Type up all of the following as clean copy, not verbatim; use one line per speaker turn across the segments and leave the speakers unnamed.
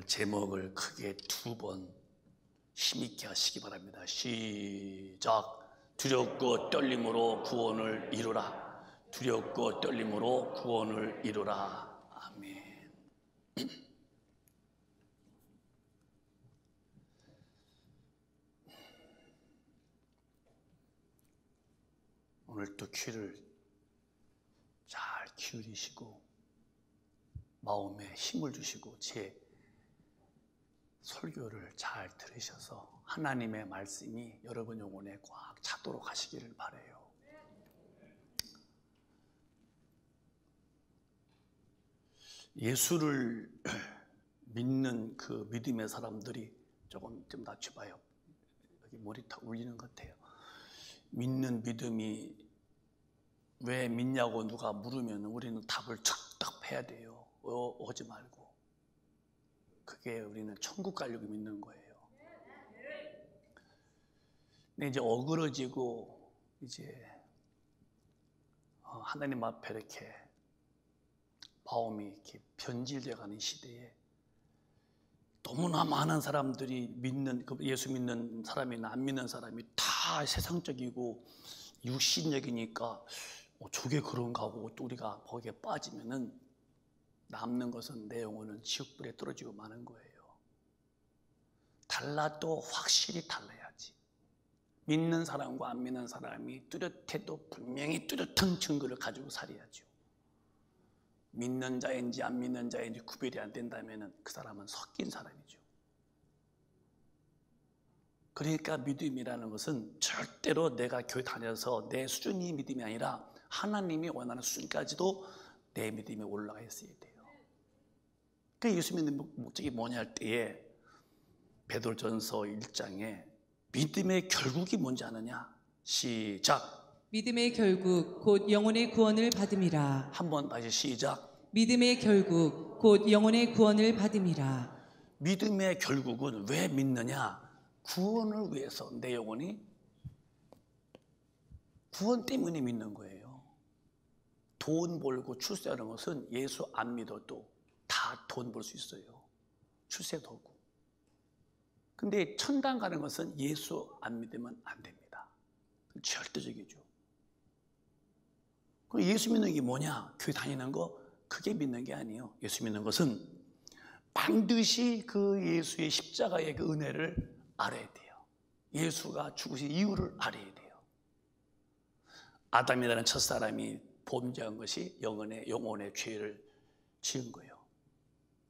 오늘 제목을 크게 2번 힘있게 하시기 바랍니다. 시작. 두렵고 떨림으로 구원을 이루라. 두렵고 떨림으로 구원을 이루라. 아멘. 오늘 또 귀를 잘 기울이시고 마음에 힘을 주시고 제 설교를 잘 들으셔서 하나님의 말씀이 여러분 영혼에 꽉 차도록 하시기를 바라요. 예수를 믿는 그 믿음의 사람들이 좀 낮춰봐요. 여기 머리 다 울리는 것 같아요. 믿는 믿음이 왜 믿냐고 누가 물으면 우리는 답을 즉답해야 돼요. 오지 말고. 그게 우리는 천국 가려고 믿는 거예요. 근데 이제 어그러지고 이제 하나님 앞에 이렇게 마음이 이렇게 변질되어 가는 시대에 너무나 많은 사람들이 믿는, 예수 믿는 사람이나 안 믿는 사람이 다 세상적이고 육신적이니까 저게 그런가 하고 또 우리가 거기에 빠지면은 남는 것은 내 영혼은 지옥불에 떨어지고 마는 거예요. 달라도 확실히 달라야지. 믿는 사람과 안 믿는 사람이 뚜렷해도 분명히 뚜렷한 증거를 가지고 살아야죠. 믿는 자인지 안 믿는 자인지 구별이 안 된다면 그 사람은 섞인 사람이죠. 그러니까 믿음이라는 것은 절대로 내가 교회 다녀서 내 수준이 믿음이 아니라 하나님이 원하는 수준까지도 내 믿음이 올라가 있어야 돼요. 그 예수 믿는 목적이 뭐냐 할 때에 베드로전서 1장에 믿음의 결국이 뭔지 아느냐? 시작.
믿음의 결국 곧 영혼의 구원을 받음이라.
한번 다시 시작.
믿음의 결국 곧 영혼의 구원을 받음이라.
믿음의 결국은 왜 믿느냐? 구원을 위해서. 내 영혼이 구원 때문에 믿는 거예요. 돈 벌고 출세하는 것은 예수 안 믿어도 다 돈 벌 수 있어요. 출세도 하고. 근데 천당 가는 것은 예수 안 믿으면 안 됩니다. 절대적이죠. 그럼 예수 믿는 게 뭐냐? 교회 다니는 거 그게 믿는 게 아니에요. 예수 믿는 것은 반드시 그 예수의 십자가의 그 은혜를 알아야 돼요. 예수가 죽으신 이유를 알아야 돼요. 아담이라는 첫사람이 범죄한 것이 영혼의 죄를 지은 거예요.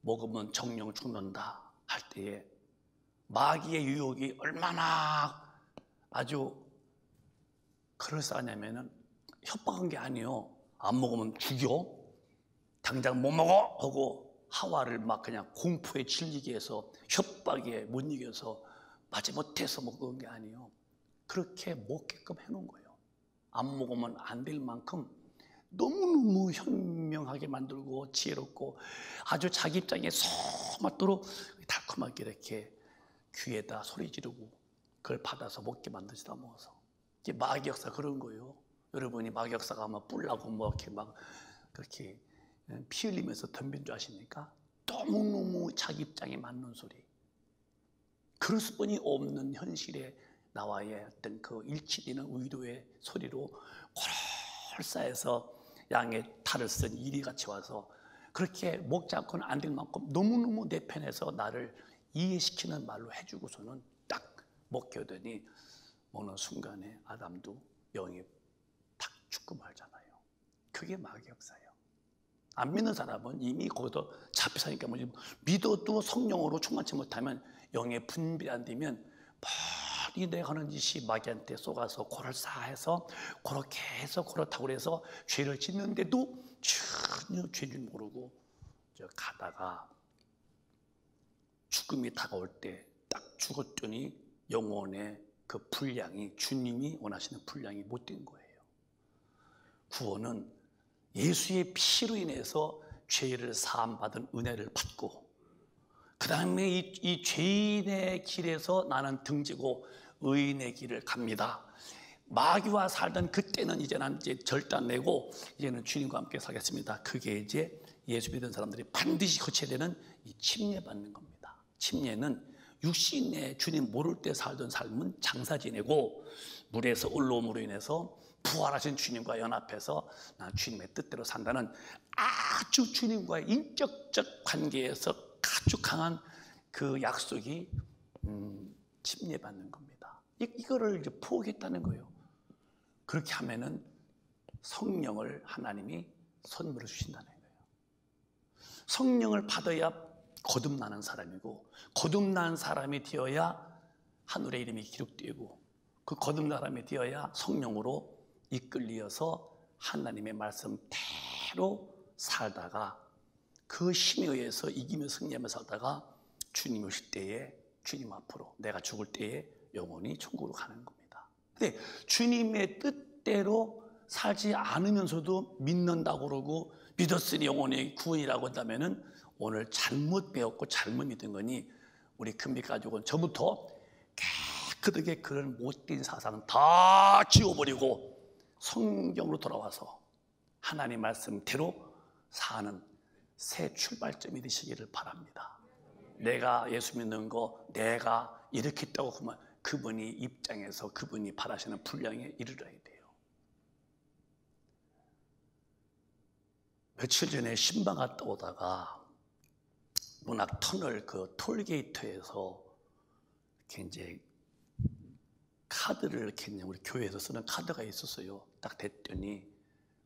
먹으면 정령 죽는다 할 때에 마귀의 유혹이 얼마나 아주 그럴싸하냐면은 협박한 게 아니에요. 안 먹으면 죽여? 당장 못 먹어? 하고 하와를 막 그냥 공포에 질리게 해서 협박에 못 이겨서 마지못해서 먹은 게 아니에요. 그렇게 먹게끔 해놓은 거예요. 안 먹으면 안 될 만큼 너무너무 현명하게 만들고 지혜롭고 아주 자기 입장에 속 맞도록 달콤하게 이렇게 귀에다 소리 지르고 그걸 받아서 먹게 만드시다 먹어서. 이게 마귀 역사 그런 거예요. 여러분이 마귀 역사가 아마 뿔나고 뭐 이렇게 막 그렇게 피 흘리면서 덤빈 줄 아십니까? 너무너무 자기 입장에 맞는 소리. 그럴 수뿐이 없는 현실에 나와의 어떤 그 일치되는 의도의 소리로 콜콜싸해서 양의 탈을 쓴 이리같이 와서 그렇게 먹지 않고는 안 될 만큼 너무너무 내 편에서 나를 이해시키는 말로 해주고서는 딱 먹게 하더니 먹는 순간에 아담도 영이 탁 죽고 말잖아요. 그게 마귀 역사예요. 안 믿는 사람은 이미 거기서 잡혀 사니까 믿어도 성령으로 충만치 못하면 영의 분별이 안 되면 멀리 내가 하는 짓이 마귀한테 쏘가서 고럴싸해서 그렇게 해서 그렇다고 해서 죄를 짓는데도 전혀 죄를 모르고 가다가 죽음이 다가올 때 딱 죽었더니 영혼의 그 분량이 주님이 원하시는 분량이 못 된 거예요. 구원은 예수의 피로 인해서 죄를 사함받은 은혜를 받고 그 다음에 이 죄인의 길에서 나는 등지고 의인의 길을 갑니다. 마귀와 살던 그때는 이제는 이제 절단내고 이제는 주님과 함께 살겠습니다. 그게 이제 예수 믿는 사람들이 반드시 거쳐야 되는 이 침례받는 겁니다. 침례는 육신의 주님 모를 때 살던 삶은 장사 지내고 물에서 올라옴으로 인해서 부활하신 주님과 연합해서 나 주님의 뜻대로 산다는 아주 주님과의 인격적 관계에서 아주 강한 그 약속이 침례받는 겁니다. 이거를 이제 포기했다는 거예요. 그렇게 하면은 성령을 하나님이 선물을 주신다는 거예요. 성령을 받아야 거듭나는 사람이고, 거듭난 사람이 되어야 하늘의 이름이 기록되고, 그 거듭난 사람이 되어야 성령으로 이끌리어서 하나님의 말씀대로 살다가 그 힘에 의해서 이기며 승리하며 살다가 주님 오실 때에 주님 앞으로 내가 죽을 때에 영원히 천국으로 가는 겁니다. 근데 주님의 뜻대로 살지 않으면서도 믿는다고 그러고 믿었으니 영원히 구원이라고 한다면은 오늘 잘못 배웠고 잘못 믿은 거니 우리 금빛가족은 저부터 깨끗하게 그런 못된 사상 다 지워버리고 성경으로 돌아와서 하나님 말씀대로 사는 새 출발점이 되시기를 바랍니다. 내가 예수 믿는 거 내가 이렇게 했다고 하면 그분이 입장에서 그분이 바라시는 분량에 이르러야 돼요. 며칠 전에 신방 갔다 오다가 문학 터널 그 톨게이트에서 이렇게 이제 카드를 이렇게 우리 교회에서 쓰는 카드가 있었어요. 딱 댔더니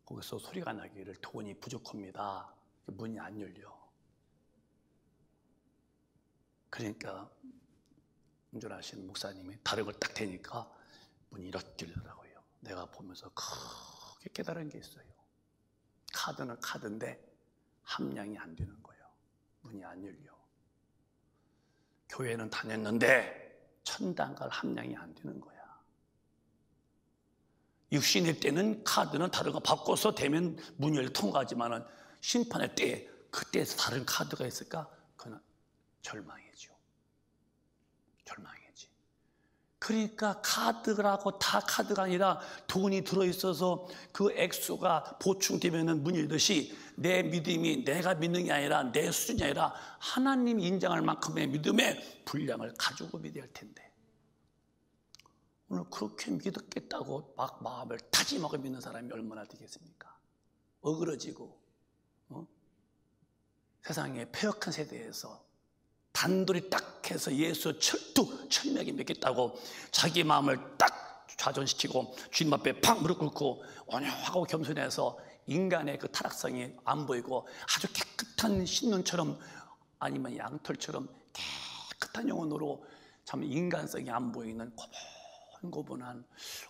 거기서 소리가 나기를 돈이 부족합니다. 문이 안 열려. 그러니까 운전하시는 목사님이 다른 걸 딱 대니까 문이 이렇게 열리더라고요. 내가 보면서 크게 깨달은 게 있어요. 카드는 카드인데 함량이 안 되는 거예요. 문이 안 열려. 교회는 다녔는데 천당 갈 함량이 안 되는 거야. 육신의 때는 카드는 다른 거 바꿔서 대면 문이 열려 통과하지만은 심판의 때에 그때에서 다른 카드가 있을까? 그건 절망이죠. 절망이지. 그러니까 카드라고 다 카드가 아니라 돈이 들어있어서 그 액수가 보충되면 문이 열듯이 내 믿음이 내가 믿는 게 아니라 내 수준이 아니라 하나님이 인정할 만큼의 믿음의 분량을 가지고 믿어야 할 텐데 오늘 그렇게 믿었겠다고 막 마음을 다짐하고 믿는 사람이 얼마나 되겠습니까? 어그러지고 세상의 폐역한 세대에서 단돌이 딱 해서 예수 철두철미하게 믿겠다고 자기 마음을 딱 좌전시키고 주님 앞에 팍 무릎 꿇고 온유하고 겸손해서 인간의 그 타락성이 안 보이고 아주 깨끗한 신눈처럼 아니면 양털처럼 깨끗한 영혼으로 참 인간성이 안 보이는 고분고분한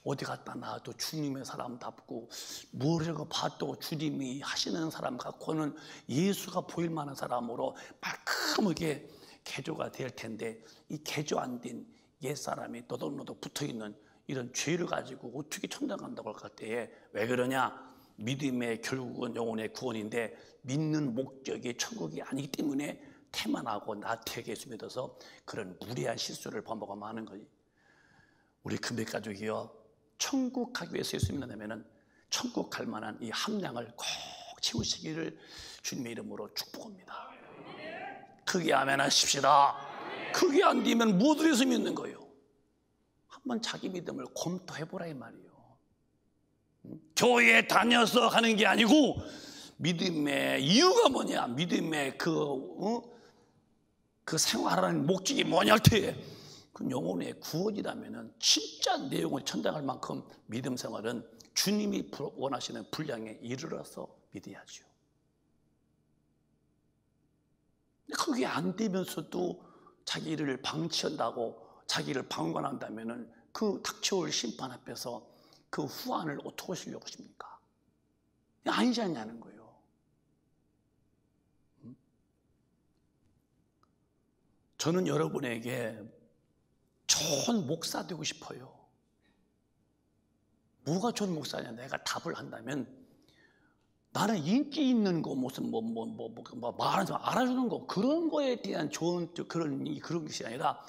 어디 갔다 나와도 주님의 사람답고 뭐라고 봐도 주님이 하시는 사람 같고는 예수가 보일 만한 사람으로 말끔하게 개조가 될 텐데 이 개조 안 된 옛사람이 너덕너덕 붙어있는 이런 죄를 가지고 어떻게 천당 간다고 할 때에 왜 그러냐? 믿음의 결국은 영혼의 구원인데 믿는 목적이 천국이 아니기 때문에 태만하고 나태하게 예수 믿어서 그런 무례한 실수를 반복하면 하는 거지. 우리 금빛가족이요 천국 가기 위해서 예수 믿는다면 천국 갈 만한 이 함량을 꼭 채우시기를 주님의 이름으로 축복합니다. 크게 아멘 하십시다. 크게 안 되면 못 위해서 믿는 거예요. 한번 자기 믿음을 검토해보라 이 말이에요. 교회에 다녀서 가는 게 아니고 믿음의 이유가 뭐냐, 믿음의 그 생활하는 목적이 뭐냐 할 때 그 영혼의 구원이라면 진짜 내 영혼이 천당할 만큼 믿음 생활은 주님이 원하시는 분량에 이르러서 믿어야죠. 그게 안 되면서도 자기를 방치한다고 자기를 방관한다면 그 닥쳐올 심판 앞에서 그 후환을 어떻게 하시려고 하십니까? 아니지 않냐는 거예요. 저는 여러분에게 좋은 목사 되고 싶어요. 뭐가 좋은 목사냐? 내가 답을 한다면 나는 인기 있는 거 무슨 말하는 사람 알아주는 거 그런 거에 대한 좋은 그런 것이 아니라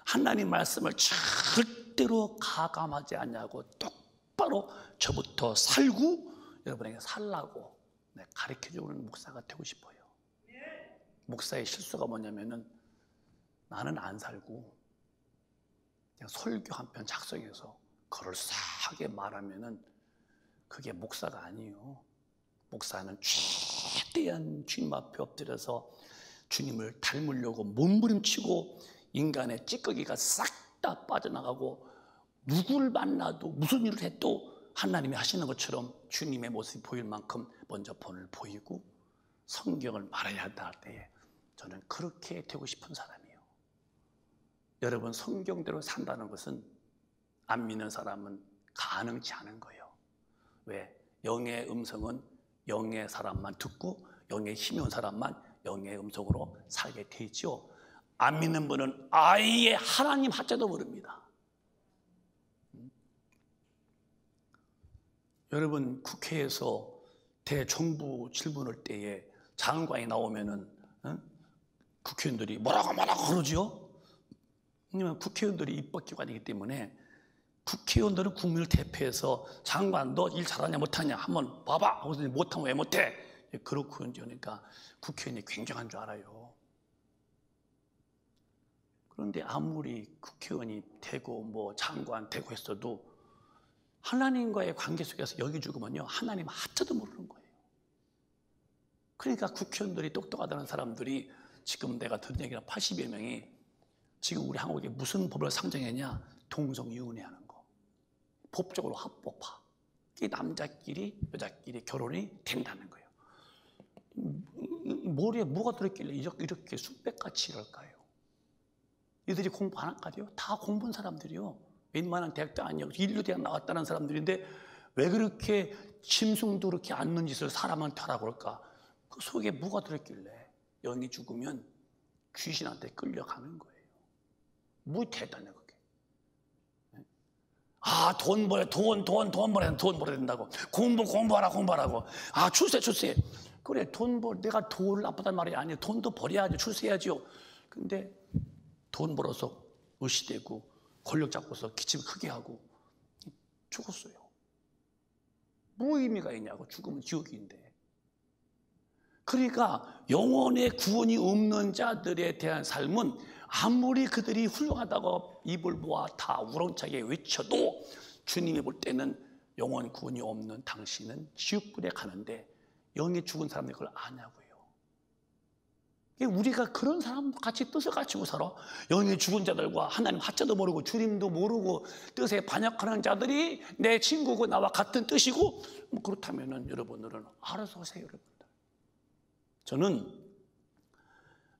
하나님 말씀을 절대로 가감하지 않냐고 똑바로 저부터 살고 여러분에게 살라고 가르쳐주는 목사가 되고 싶어요. 목사의 실수가 뭐냐면은 나는 안 살고 그냥 설교 한 편 작성해서 그럴싸하게 말하면은 그게 목사가 아니에요. 목사는 최대한 주님 앞에 엎드려서 주님을 닮으려고 몸부림치고 인간의 찌꺼기가 싹 다 빠져나가고 누구를 만나도 무슨 일을 해도 하나님이 하시는 것처럼 주님의 모습이 보일 만큼 먼저 본을 보이고 성경을 말해야 한다 할 때에 저는 그렇게 되고 싶은 사람이에요. 여러분, 성경대로 산다는 것은 안 믿는 사람은 가능치 않은 거예요. 왜? 영의 음성은 영의 사람만 듣고 영의 힘이 온 사람만 영의 음성으로 살게 돼 있죠. 안 믿는 분은 아예 하나님 하자도 모릅니다. 여러분, 국회에서 대정부 질문할 때에 장관이 나오면은 국회의원들이 뭐라고 그러죠? 왜냐면 국회의원들이 입법기관이기 때문에 국회의원들은 국민을 대표해서 장관 너 일 잘하냐 못하냐 한번 봐봐 하고 못하면 왜 못해? 그렇고 그러니까 국회의원이 굉장한 줄 알아요. 그런데 아무리 국회의원이 되고 뭐 장관 되고 했어도 하나님과의 관계 속에서 여기 죽으면요 하나님 하트도 모르는 거예요. 그러니까 국회의원들이 똑똑하다는 사람들이 지금 내가 듣는 얘기는 80여 명이 지금 우리 한국에 무슨 법을 상정했냐? 동성이혼회 하는 거. 법적으로 합법화. 이 남자끼리 여자끼리 결혼이 된다는 거예요. 머리에 뭐가 들었길래 이렇게 쑥백같이 이럴까요? 이들이 공부 안 할까요? 다 공부한 사람들이요. 웬만한 대학도 아니고 인류대학 나왔다는 사람들인데 왜 그렇게 짐승도 그렇게 않는 짓을 사람한테 하라고 그럴까? 그 속에 뭐가 들었길래 영이 죽으면 귀신한테 끌려가는 거예요. 뭐 대단해 그게. 아, 돈 벌어야 된다고. 공부하라고. 아, 출세. 그래, 내가 돈을 나쁘단 말이 아니에요. 돈도 벌어야죠. 출세해야죠. 근데 돈 벌어서 의시되고 권력 잡고서 기침 크게 하고 죽었어요. 뭐 의미가 있냐고. 죽으면 지옥인데. 그러니까 영혼의 구원이 없는 자들에 대한 삶은 아무리 그들이 훌륭하다고 입을 모아 다 우렁차게 외쳐도 주님이 볼 때는 영혼 구원이 없는 당신은 지옥불에 가는데 영이 죽은 사람들이 그걸 아냐고요. 우리가 그런 사람 같이 뜻을 갖추고 살아. 영이 죽은 자들과 하나님 하자도 모르고 주님도 모르고 뜻에 반역하는 자들이 내 친구고 나와 같은 뜻이고 뭐 그렇다면은 여러분들은 알아서 하세요. 여러분들. 저는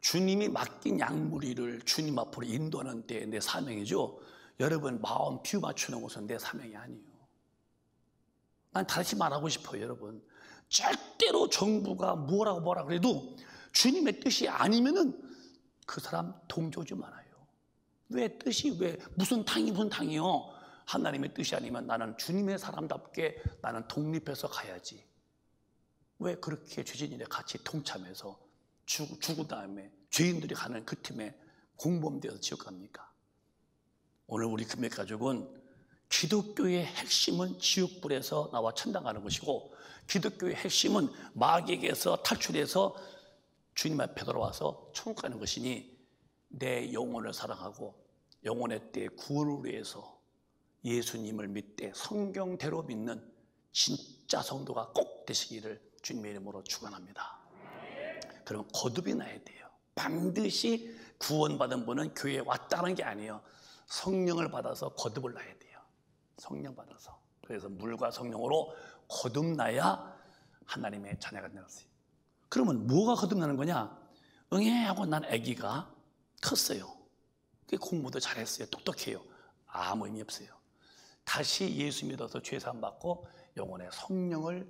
주님이 맡긴 양무리를 주님 앞으로 인도하는 데 내 사명이죠. 여러분 마음 뷰 맞추는 것은 내 사명이 아니에요. 난 다시 말하고 싶어요. 여러분 절대로 정부가 뭐라고 그래도 주님의 뜻이 아니면은 그 사람 동조하지 말아요. 왜 무슨 당이요? 하나님의 뜻이 아니면 나는 주님의 사람답게 나는 독립해서 가야지. 왜 그렇게 죄진일에 같이 동참해서 죽은 다음에 죄인들이 가는 그 팀에 공범되어서 지옥 갑니까? 오늘 우리 금맥가족은 기독교의 핵심은 지옥불에서 나와 천당 가는 것이고 기독교의 핵심은 마귀에게서 탈출해서 주님 앞에 돌아와서 천국 가는 것이니 내 영혼을 사랑하고 영혼의 때 구원을 위해서 예수님을 믿되 성경대로 믿는 진짜 성도가 꼭 되시기를 주님의 이름으로 축원합니다. 그럼 거듭이 나야 돼요. 반드시 구원받은 분은 교회에 왔다는 게 아니에요. 성령을 받아서 거듭을 나야 돼요. 성령 받아서. 그래서 물과 성령으로 거듭나야 하나님의 자녀가 되는 거예요. 그러면 뭐가 거듭나는 거냐? 응애하고 난 아기가 컸어요. 공부도 잘했어요. 똑똑해요. 아무 의미 없어요. 다시 예수 믿어서 죄사함 받고 영혼의 성령을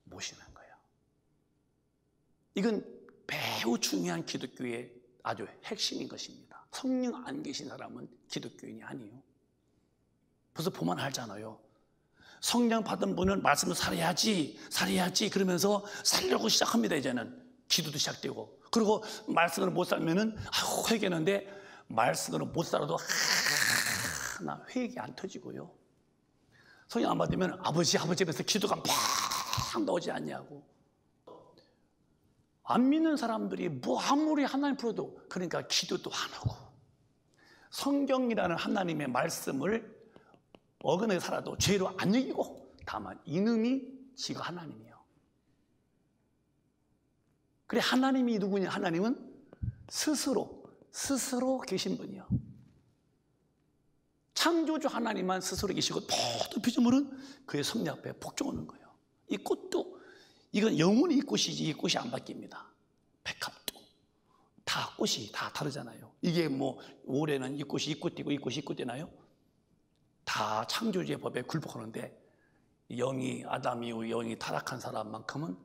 모시는 거예요. 이건 매우 중요한 기독교의 아주 핵심인 것입니다. 성령 안 계신 사람은 기독교인이 아니에요. 벌써 보면 알잖아요. 성령 받은 분은 말씀을 살아야지 그러면서 살려고 시작합니다. 이제는 기도도 시작되고 그리고 말씀으로 못 살면은 회개하는데 말씀으로 못 살아도 하나 회개 안 터지고요. 성령 안 받으면 아버지 하면서 기도가 팍 나오지 않냐고. 안 믿는 사람들이 뭐 아무리 하나님 풀어도 그러니까 기도도 안 하고 성경이라는 하나님의 말씀을 어긋나게 살아도 죄로 안 여기고 다만 이놈이 지가 하나님이에요. 그래 하나님이 누구냐? 하나님은 스스로 계신 분이요. 창조주 하나님만 스스로 계시고 모든 피조물은 그의 섭리 앞에 복종하는 거예요. 이 꽃도 이건 영원히 이 꽃이지 이 꽃이 안 바뀝니다. 백합도 다 꽃이 다 다르잖아요. 이게 뭐 올해는 이 꽃이 이 꽃 되고 이 꽃이 이 꽃 되나요? 다 창조주의 법에 굴복하는데 아담 이후 영이 타락한 사람만큼은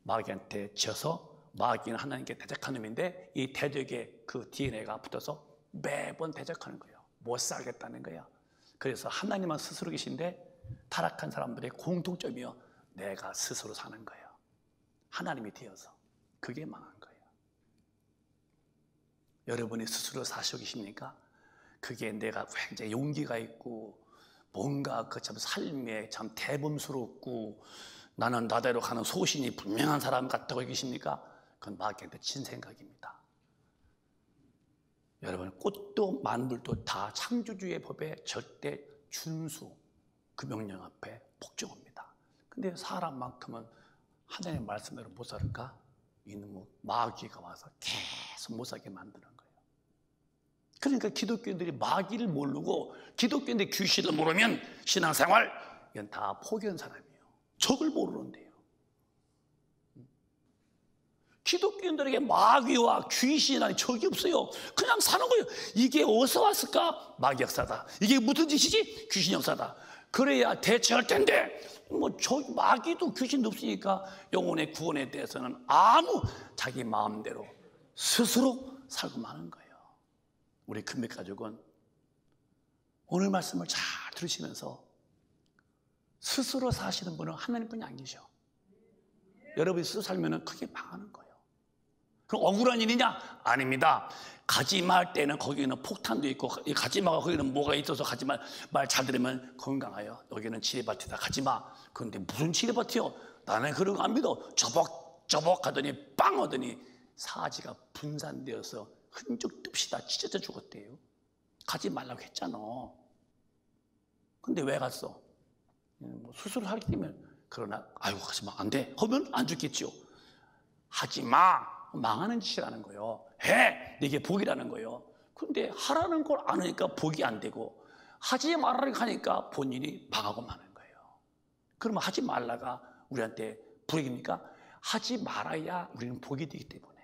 마귀한테 져서 마귀는 하나님께 대적한 놈인데 이 대적의 그 DNA가 붙어서 매번 대적하는 거예요. 못 살겠다는 거야. 그래서 하나님은 스스로 계신데 타락한 사람들의 공통점이요. 내가 스스로 사는 거예요. 하나님이 되어서. 그게 망한 거예요. 여러분이 스스로 사시고 계십니까? 그게 내가 굉장히 용기가 있고 뭔가 그 참 삶에 참 대범스럽고 나는 나대로 가는 소신이 분명한 사람 같다고 계십니까? 그건 마귀한테 진 생각입니다. 여러분 꽃도 만물도 다 창조주의 법에 절대 준수 그 명령 앞에 복종합니다. 근데 사람만큼은 하나님의 말씀대로 못 살을까? 이놈의 마귀가 와서 계속 못 살게 만드는 거예요. 그러니까 기독교인들이 마귀를 모르고 기독교인들이 귀신을 모르면 신앙생활 이건 다 포기한 사람이에요. 적을 모르는데요. 기독교인들에게 마귀와 귀신이라는 적이 없어요. 그냥 사는 거예요. 이게 어디서 왔을까? 마귀 역사다. 이게 무슨 짓이지? 귀신 역사다. 그래야 대처할 텐데 뭐 마귀도 귀신도 없으니까 영혼의 구원에 대해서는 아무 자기 마음대로 스스로 살고 마는 거예요. 우리 금맥가족은 오늘 말씀을 잘 들으시면서 스스로 사시는 분은 하나님뿐이 안 계셔. 여러분이 스스로 살면 크게 망하는 거예요. 그럼 억울한 일이냐? 아닙니다. 가지마 할 때는 거기는 폭탄도 있고 가지마가 거기는 뭐가 있어서 가지마 말 잘 들으면 건강해요. 여기는 지뢰밭이다. 가지마. 그런데 무슨 지뢰밭이요? 나는 그런 거 안 믿어. 저벅 하더니 빵 하더니 사지가 분산되어서 흔적도 없이 다 찢어져 죽었대요. 가지 말라고 했잖아. 근데 왜 갔어? 수술을 하기 때문에. 그러나 아이고 가지마 안 돼. 하면 안 죽겠죠. 하지마. 망하는 짓이라는 거예요. 해! 이게 복이라는 거예요. 근데 하라는 걸 안 하니까 복이 안 되고 하지 말라고 하니까 본인이 망하고 마는 거예요. 그러면 하지 말라가 우리한테 불이익입니까? 하지 말아야 우리는 복이 되기 때문에.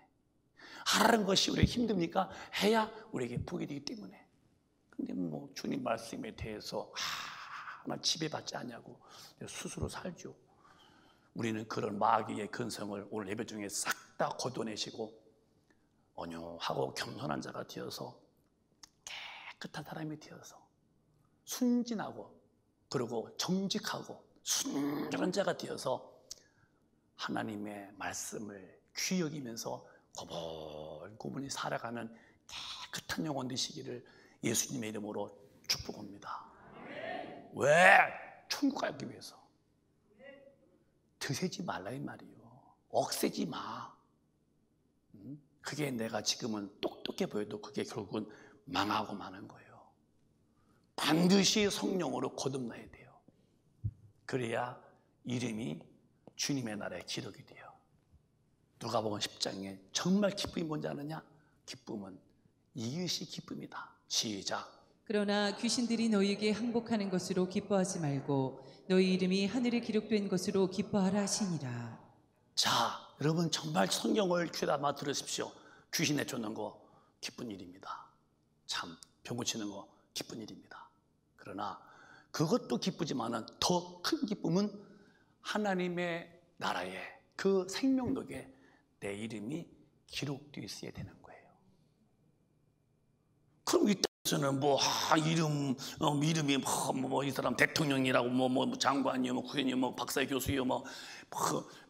하라는 것이 우리에게 힘듭니까? 해야 우리에게 복이 되기 때문에. 근데 뭐 주님 말씀에 대해서 나 지배받지 않냐고 스스로 살죠. 우리는 그런 마귀의 근성을 오늘 예배 중에 싹 다 걷어내시고 온유하고 겸손한 자가 되어서 깨끗한 사람이 되어서 순진하고 그리고 정직하고 순종한 자가 되어서 하나님의 말씀을 귀히 여기면서 고분고분히 살아가는 깨끗한 영혼 되시기를 예수님의 이름으로 축복합니다. 왜? 천국 가기 위해서. 드세지 말라 이 말이요. 억세지 마. 그게 내가 지금은 똑똑해 보여도 그게 결국은 망하고 마는 거예요. 반드시 성령으로 거듭나야 돼요. 그래야 이름이 주님의 나라에 기록이 돼요. 누가복음 10장에 정말 기쁨이 뭔지 아느냐? 기쁨은 이것이 기쁨이다. 시작.
그러나 귀신들이 너희에게 항복하는 것으로 기뻐하지 말고 너희 이름이 하늘에 기록된 것으로 기뻐하라 하시니라.
자, 여러분 정말 성경을 귀담아 들으십시오. 귀신 내쫓는 거 기쁜 일입니다. 참 병 고치는 거 기쁜 일입니다. 그러나 그것도 기쁘지만은 더 큰 기쁨은 하나님의 나라에 그 생명록에 내 이름이 기록되어 있어야 되는 거예요. 그럼 이때서는 이름이 이 사람 대통령이라고 장관이요 국회의원이요 박사 교수요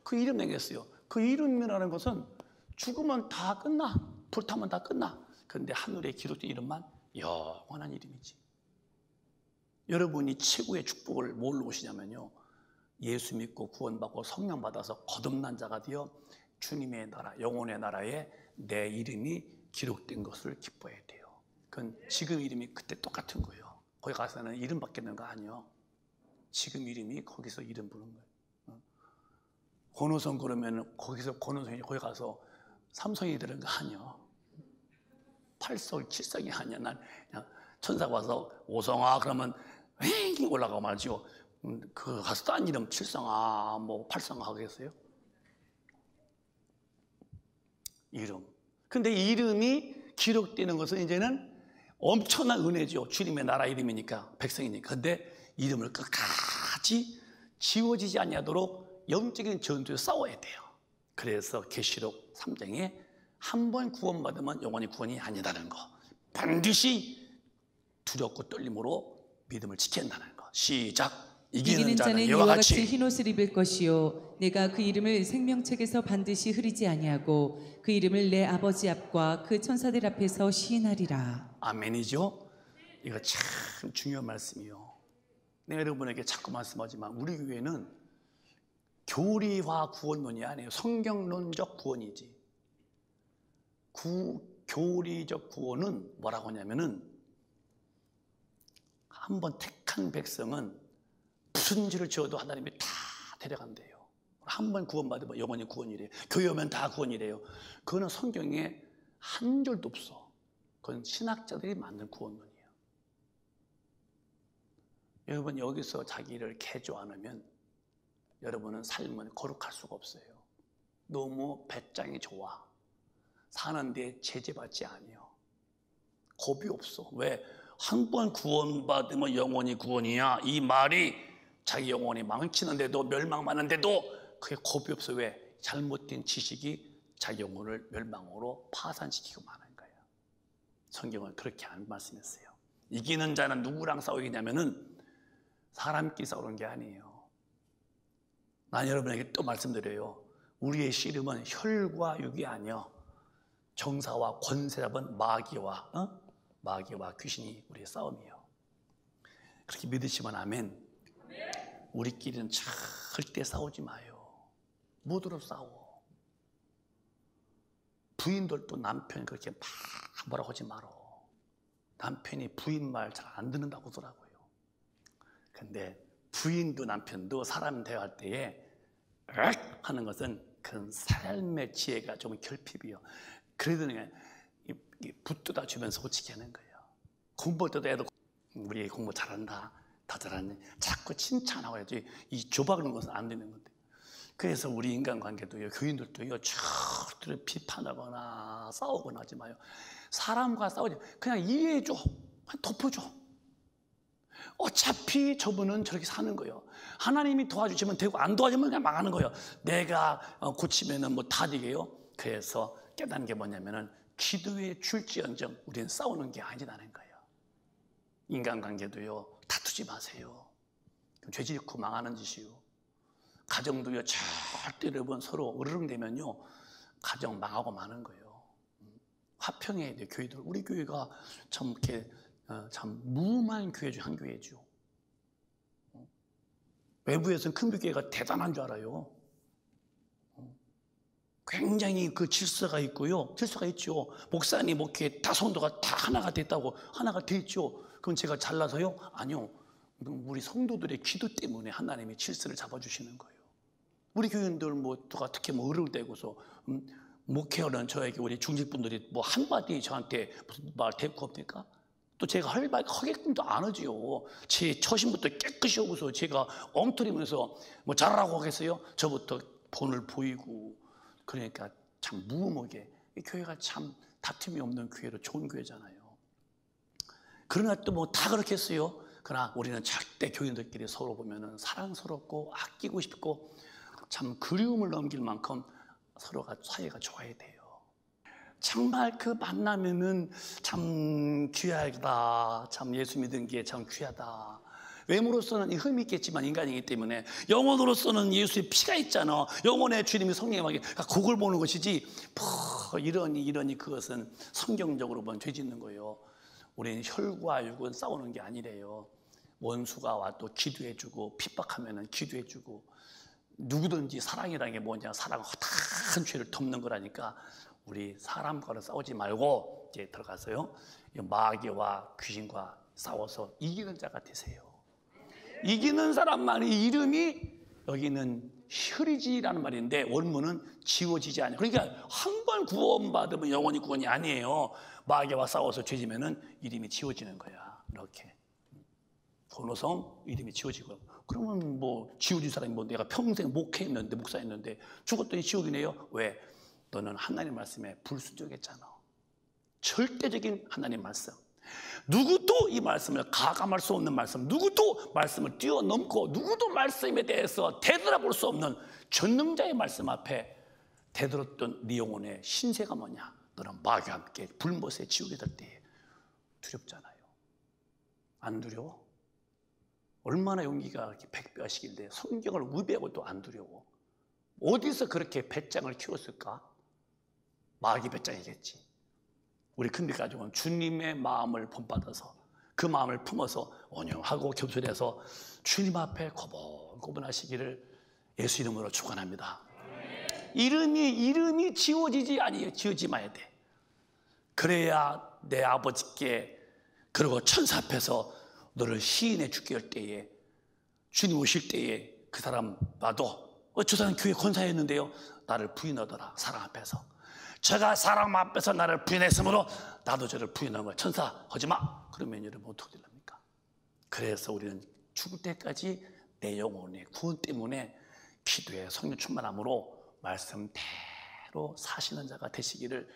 그 이름 내겠어요. 그 이름이라는 것은 죽으면 다 끝나. 불타면 다 끝나. 그런데 하늘에 기록된 이름만 영원한 이름이지. 여러분이 최고의 축복을 뭘로 오시냐면요. 예수 믿고 구원받고 성령 받아서 거듭난 자가 되어 주님의 나라, 영혼의 나라에 내 이름이 기록된 것을 기뻐해야 돼요. 그건 지금 이름이 그때 똑같은 거예요. 거기 가서는 이름 바뀌는 거 아니에요. 지금 이름이 거기서 이름 부르는 거예요. 권호성 그러면 거기서 권호성이 거기 가서 삼성이 되는 거 아니야. 8성, 7성이 아니야. 난 그냥 천사가 와서 오성아 그러면 휑 올라가고 말지요. 그 가서 딴 이름 7성아 뭐 8성아 하겠어요? 이름. 근데 이름이 기록되는 것은 이제는 엄청난 은혜죠. 주님의 나라 이름이니까, 백성이니까. 근데 이름을 끝까지 지워지지 아니하도록 영적인 전투에 싸워야 돼요. 그래서 계시록 3장에 한 번 구원받으면 영원히 구원이 아니다는 거, 반드시 두렵고 떨림으로 믿음을 지켜야 한다는 거. 시작. 이기는 자는 이와 같이
흰옷을 입을 것이요 내가 그 이름을 생명책에서 반드시 흐리지 아니하고 그 이름을 내 아버지 앞과 그 천사들 앞에서 시인하리라.
아멘이죠. 이거 참 중요한 말씀이요. 내가 여러분에게 자꾸 말씀하지만 우리 교회는 교리화 구원론이 아니에요. 성경론적 구원이지. 교리적 구원은 뭐라고 하냐면은 한번 택한 백성은 무슨 죄를 지어도 하나님이 다 데려간대요. 한 번 구원받으면 영원히 구원이래요. 교회 오면 다 구원이래요. 그거는 성경에 한 줄도 없어. 그건 신학자들이 만든 구원론이에요. 여러분 여기서 자기를 개조 안 하면 여러분은 삶은 거룩할 수가 없어요. 너무 배짱이 좋아. 사는데 제재받지 아니요. 겁이 없어. 왜? 한 번 구원받으면 영원히 구원이야. 이 말이 자기 영혼이 망치는데도 멸망하는데도 그게 겁이 없어. 왜? 잘못된 지식이 자기 영혼을 멸망으로 파산시키고 마는 거예요. 성경은 그렇게 안 말씀했어요. 이기는 자는 누구랑 싸우겠냐면은 사람끼리 싸우는 게 아니에요. 난 여러분에게 또 말씀드려요. 우리의 씨름은 혈과 육이 아니요. 정사와 권세 잡은 마귀와 귀신이 우리의 싸움이에요. 그렇게 믿으시면 아멘. 우리끼리는 절대 싸우지 마요. 모두로 싸워. 부인들도 남편 그렇게 막 뭐라고 하지 말어. 남편이 부인 말 잘 안 듣는다고 하더라고요. 근데 부인도 남편도 사람 대화할 때에 하는 것은 그런 삶의 지혜가 좀 결핍이요. 그래도 그냥 붙들어 주면서 고치게 하는 거예요. 공부할 때도 애도 우리 공부 잘한다, 다 잘하네. 자꾸 칭찬하고 해야지. 이 조박하는 것은 안 되는 건데. 그래서 우리 인간관계도요, 교인들도요, 절대로 비판하거나 싸우거나 하지 마요. 사람과 싸우지, 그냥 이해해줘, 그냥 덮어줘. 어차피 저분은 저렇게 사는 거예요. 하나님이 도와주시면 되고 안 도와주면 그냥 망하는 거예요. 내가 고치면은 뭐 다 되게요. 그래서 깨닫는 게 뭐냐면은 기도에 줄지언정 우리는 싸우는 게 아니라는 거예요. 인간관계도요, 다투지 마세요. 죄 짓고 망하는 짓이요. 가정도요, 절대 여러분 서로 으르렁대면요, 가정 망하고 마는 거예요. 화평해야 돼요, 교회들. 우리 교회가 참 이렇게 참 무음한 교회 중 한 교회죠. 외부에서는 큰 교회가 대단한 줄 알아요. 굉장히 그 질서가 있고요. 질서가 있죠. 목사님, 목회 다 성도가 다 하나가 됐다고 하나가 돼 있죠. 그럼 제가 잘나서요? 아니요. 우리 성도들의 기도 때문에 하나님이 질서를 잡아주시는 거예요. 우리 교인들 뭐 누가 특히 뭐 으르대고서 목회하는 저에게 우리 중직분들이 뭐 한마디 저한테 무슨 말 대꾸합니까? 또 제가 할 말 하게끔도 안 하지요. 제 처신부터 깨끗이 하고서 제가 엉터리면서 뭐 잘하라고 하겠어요? 저부터 본을 보이고. 그러니까 참 무음하게 이 교회가 참 다툼이 없는 교회로 좋은 교회잖아요. 그러나 또 뭐 다 그렇겠어요. 그러나 우리는 절대 교인들끼리 서로 보면은 사랑스럽고 아끼고 싶고 참 그리움을 넘길 만큼 서로가 사이가 좋아야 돼요. 정말 그 만나면은 참 귀하다. 참 예수 믿은 게 참 귀하다. 외모로서는 흠이 있겠지만 인간이기 때문에 영혼으로서는 예수의 피가 있잖아. 영혼의 주님이 성령에게 그걸 보는 것이지 이러니 그것은 성경적으로 보면 죄 짓는 거예요. 우리는 혈과 육은 싸우는 게 아니래요. 원수가 와도 기도해주고 핍박하면은 기도해주고 누구든지 사랑이라는 게 뭐냐, 사랑은 허다한 죄를 덮는 거라니까 우리 사람과는 싸우지 말고 이제 들어가서요, 마귀와 귀신과 싸워서 이기는 자가 되세요. 이기는 사람만의 이름이 여기는 흐리지라는 말인데 원문은 지워지지 않아요. 그러니까 한 번 구원받으면 영원히 구원이 아니에요. 마귀와 싸워서 죄지면은 이름이 지워지는 거야. 이렇게 번호성 이름이 지워지고, 그러면 뭐 지워진 사람이 뭐 내가 평생 목회했는데 목사했는데 죽었더니 지옥이네요. 왜? 너는 하나님 말씀에 불순종했잖아. 절대적인 하나님 말씀, 누구도 이 말씀을 가감할 수 없는 말씀, 누구도 말씀을 뛰어넘고 누구도 말씀에 대해서 되돌아볼 수 없는 전능자의 말씀 앞에 되돌았던 네 영혼의 신세가 뭐냐? 너는 마귀와 함께 불못에 지우게 될 때에 두렵잖아요. 안 두려워? 얼마나 용기가 이렇게 백배하시길래 성경을 우배하고도 안 두려워? 어디서 그렇게 배짱을 키웠을까? 마귀 배짱이겠지. 우리 큰비 가족은 주님의 마음을 본받아서 그 마음을 품어서 온유하고 겸손해서 주님 앞에 고분고분하시기를 예수 이름으로 축원합니다. 이름이 지워지지 아니에요. 지워지 마야 돼. 그래야 내 아버지께, 그리고 천사 앞에서 너를 시인해 주게 할 때에, 주님 오실 때에 그 사람 봐도 저 사람 교회 권사였는데요, 나를 부인하더라. 사랑 앞에서. 제가 사람 앞에서 나를 부인했으므로 나도 저를 부인하는 거야. 천사 하지마. 그러면 여러분 어떻게 됩니까? 그래서 우리는 죽을 때까지 내 영혼의 구원 때문에 기도에 성령 충만함으로 말씀대로 사시는 자가 되시기를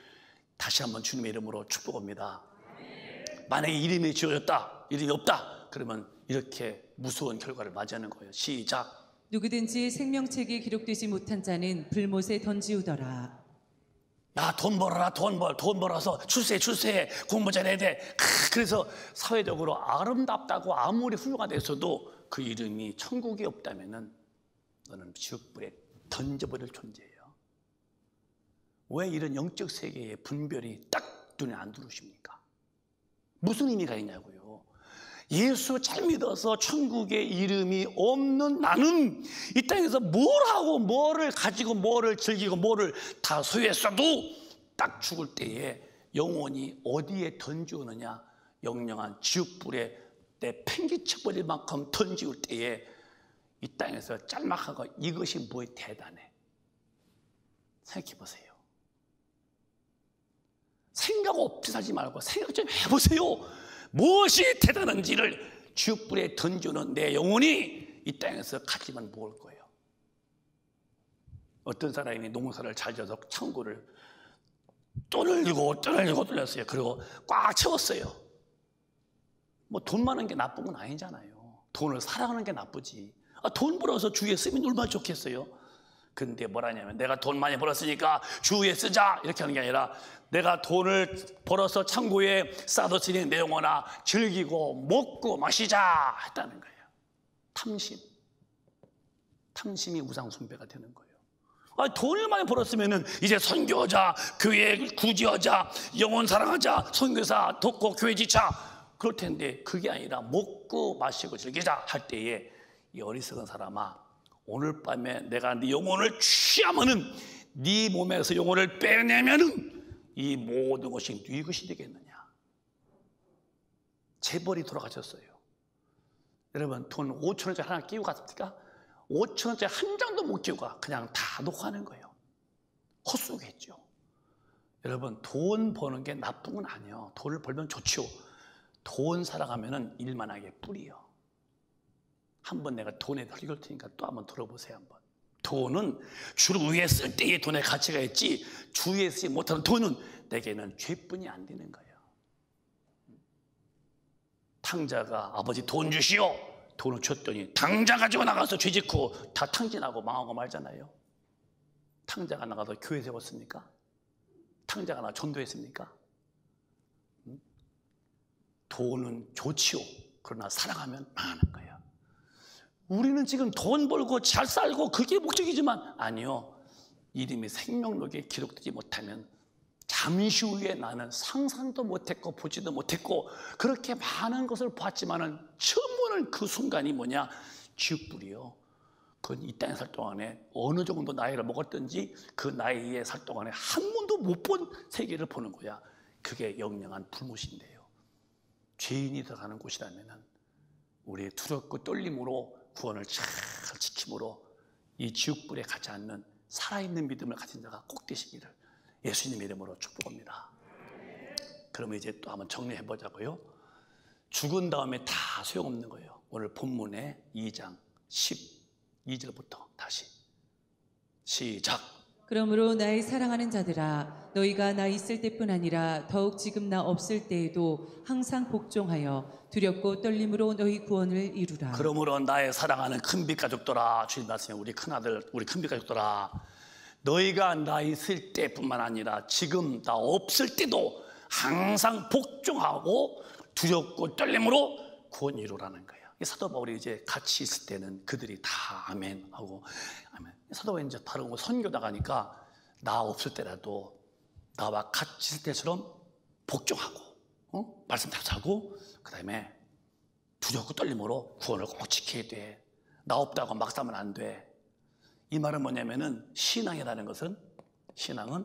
다시 한번 주님의 이름으로 축복합니다. 만약에 이름이 지어졌다, 이름이 없다, 그러면 이렇게 무서운 결과를 맞이하는 거예요. 시작.
누구든지 생명책에 기록되지 못한 자는 불못에 던지우더라.
야, 돈 벌어라, 돈 벌어서 출세해, 공부 잘해야 돼. 그래서 사회적으로 아름답다고 아무리 훌륭하다 해서도 그 이름이 천국에 없다면은 너는 지옥불에 던져버릴 존재예요. 왜 이런 영적 세계의 분별이 딱 눈에 안 들어오십니까? 무슨 의미가 있냐고요. 예수 잘 믿어서 천국에 이름이 없는 나는 이 땅에서 뭘 하고 뭐를 가지고 뭐를 즐기고 뭐를 다 소유했어도 딱 죽을 때에 영혼이 어디에 던지우느냐, 영영한 지옥불에 내 팽개쳐버릴 만큼 던지울 때에 이 땅에서 짤막하고 이것이 뭐에 대단해? 생각해 보세요. 생각 없이 살지 말고 생각 좀 해보세요. 무엇이 대단한지를 지옥불에 던지는 내 영혼이 이 땅에서 가지만 모을 거예요. 어떤 사람이 농사를 잘 져서 창고를 떠늘리고 돌렸어요. 그리고 꽉 채웠어요. 뭐 돈 많은 게 나쁜 건 아니잖아요. 돈을 사랑하는 게 나쁘지. 돈 벌어서 주위에 쓰면 얼마나 좋겠어요. 근데 뭐라냐면 내가 돈 많이 벌었으니까 주위에 쓰자 이렇게 하는 게 아니라 내가 돈을 벌어서 창고에 쌓아뒀으니 내 영혼아 즐기고 먹고 마시자 했다는 거예요. 탐심이 우상숭배가 되는 거예요. 돈을 많이 벌었으면 이제 선교하자, 교회 구제하자, 영혼 사랑하자, 선교사 돕고 교회 지차 그럴 텐데 그게 아니라 먹고 마시고 즐기자 할 때에 이 어리석은 사람아, 오늘 밤에 내가 네 영혼을 취하면은 네 몸에서 영혼을 빼내면은 이 모든 것이 네 것이 되겠느냐. 재벌이 돌아가셨어요. 여러분 돈 5,000원짜리 하나 끼고 갔습니까? 5,000원짜리 한 장도 못 끼고 가. 그냥 다 놓고 하는 거예요. 헛수고했죠. 여러분 돈 버는 게 나쁜 건 아니에요. 돈을 벌면 좋죠. 돈 살아가면은 일만하게 뿌리요. 한번 내가 돈에 덜걸 테니까 또 한번 들어보세요. 한번. 돈은 주를 위해 쓸 때의 돈의 가치가 있지 주위에 쓰지 못하는 돈은 내게는 죄뿐이 안 되는 거예요. 탕자가 아버지 돈 주시오. 돈을 줬더니 당장 가지고 나가서 죄 짓고 다 탕진하고 망하고 말잖아요. 탕자가 나가서 교회 세웠습니까? 탕자가 나가 전도했습니까? 돈은 좋지요. 그러나 사랑하면 망하는 거예요. 우리는 지금 돈 벌고 잘 살고 그게 목적이지만 아니요. 이름이 생명록에 기록되지 못하면 잠시 후에 나는 상상도 못했고 보지도 못했고 그렇게 많은 것을 봤지만은 처음 보는 그 순간이 뭐냐? 지옥불이요. 그건 이 땅에 살 동안에 어느 정도 나이를 먹었든지 그 나이에 살 동안에 한 번도 못 본 세계를 보는 거야. 그게 영영한 불못인데요. 죄인이 들어가는 곳이라면 우리의 두렵고 떨림으로 구원을 잘 지킴으로 이 지옥불에 가지 않는 살아있는 믿음을 가진 자가 꼭 되시기를 예수님 이름으로 축복합니다. 그러면 이제 또 한번 정리해 보자고요. 죽은 다음에 다 소용없는 거예요. 오늘 본문의 2장 12절부터 다시 시작.
그러므로 나의 사랑하는 자들아, 너희가 나 있을 때뿐 아니라 더욱 지금 나 없을 때에도 항상 복종하여 두렵고 떨림으로 너희 구원을 이루라.
그러므로 나의 사랑하는 큰빛 가족들아, 주님 말씀에 우리 큰아들, 우리 큰빛 가족들아, 너희가 나 있을 때뿐만 아니라 지금 나 없을 때도 항상 복종하고 두렵고 떨림으로 구원 이루라는 거예요. 사도 바울이 이제 같이 있을 때는 그들이 다 아멘 하고, 아멘. 사도 바울이 이제 다른 거 선교 나가니까 나 없을 때라도 나와 같이 있을 때처럼 복종하고, 말씀 다 하고, 그 다음에 두렵고 떨림으로 구원을 꼭 지켜야 돼. 나 없다고 막 살면 안 돼. 이 말은 뭐냐면은 신앙이라는 것은, 신앙은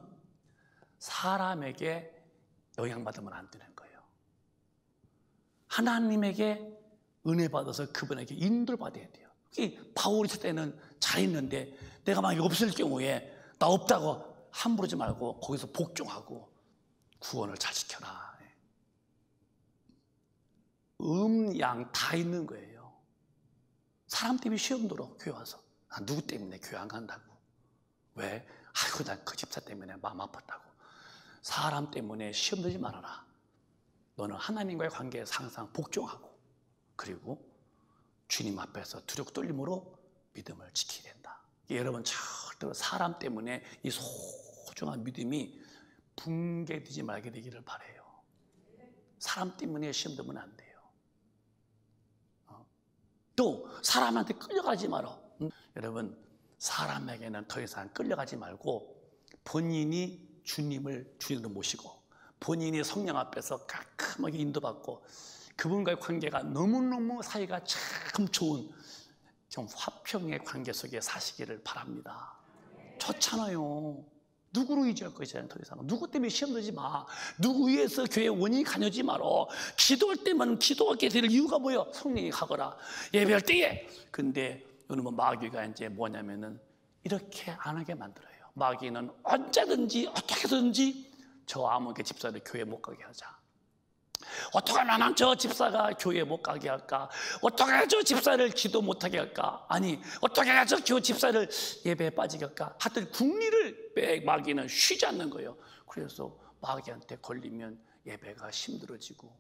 사람에게 영향받으면 안 되는 거예요. 하나님에게 은혜 받아서 그분에게 인도를 받아야 돼요. 바울이 있을 때는 잘 있는데 내가 만약에 없을 경우에 나 없다고 함부로 하지 말고 거기서 복종하고 구원을 잘 지켜라. 양 다 있는 거예요. 사람 때문에 시험 들어 교회 와서. 누구 때문에 교회 안 간다고. 왜? 아이고 난 그 집사 때문에 마음 아팠다고. 사람 때문에 시험 들지 말아라. 너는 하나님과의 관계에서 항상 복종하고 그리고 주님 앞에서 두렵고 떨림으로 믿음을 지켜야 된다. 여러분 절대로 사람 때문에 이 소중한 믿음이 붕괴되지 말게 되기를 바라요. 사람 때문에 시험 들면 안 돼요. 또 사람한테 끌려가지 말아. 여러분 사람에게는 더 이상 끌려가지 말고 본인이 주님으로 모시고 본인이 성령 앞에서 깔끔하게 인도받고 그분과의 관계가 너무너무 사이가 참 좋은 좀 화평의 관계 속에 사시기를 바랍니다. 좋잖아요. 누구로 의지할 것이잖아요. 더 이상 누구 때문에 시험 들지 마. 누구 위해서 교회 원인이 가려지 말어. 기도할 때만 기도하게 될 이유가 뭐예요? 성령이 가거라. 예배할 때에. 근데 여러분 마귀가 이제 뭐냐면은 이렇게 안 하게 만들어요. 마귀는 언제든지 어떻게 해서든지 저 아무개 집사를 교회 못 가게 하자. 어떻게 하면 저 집사가 교회 못 가게 할까? 어떻게 해야 저 집사를 기도 못하게 할까? 아니 어떻게 해야 저 집사를 예배에 빠지게 할까? 하여튼 국리를 마귀는 쉬지 않는 거예요. 그래서 마귀한테 걸리면 예배가 힘들어지고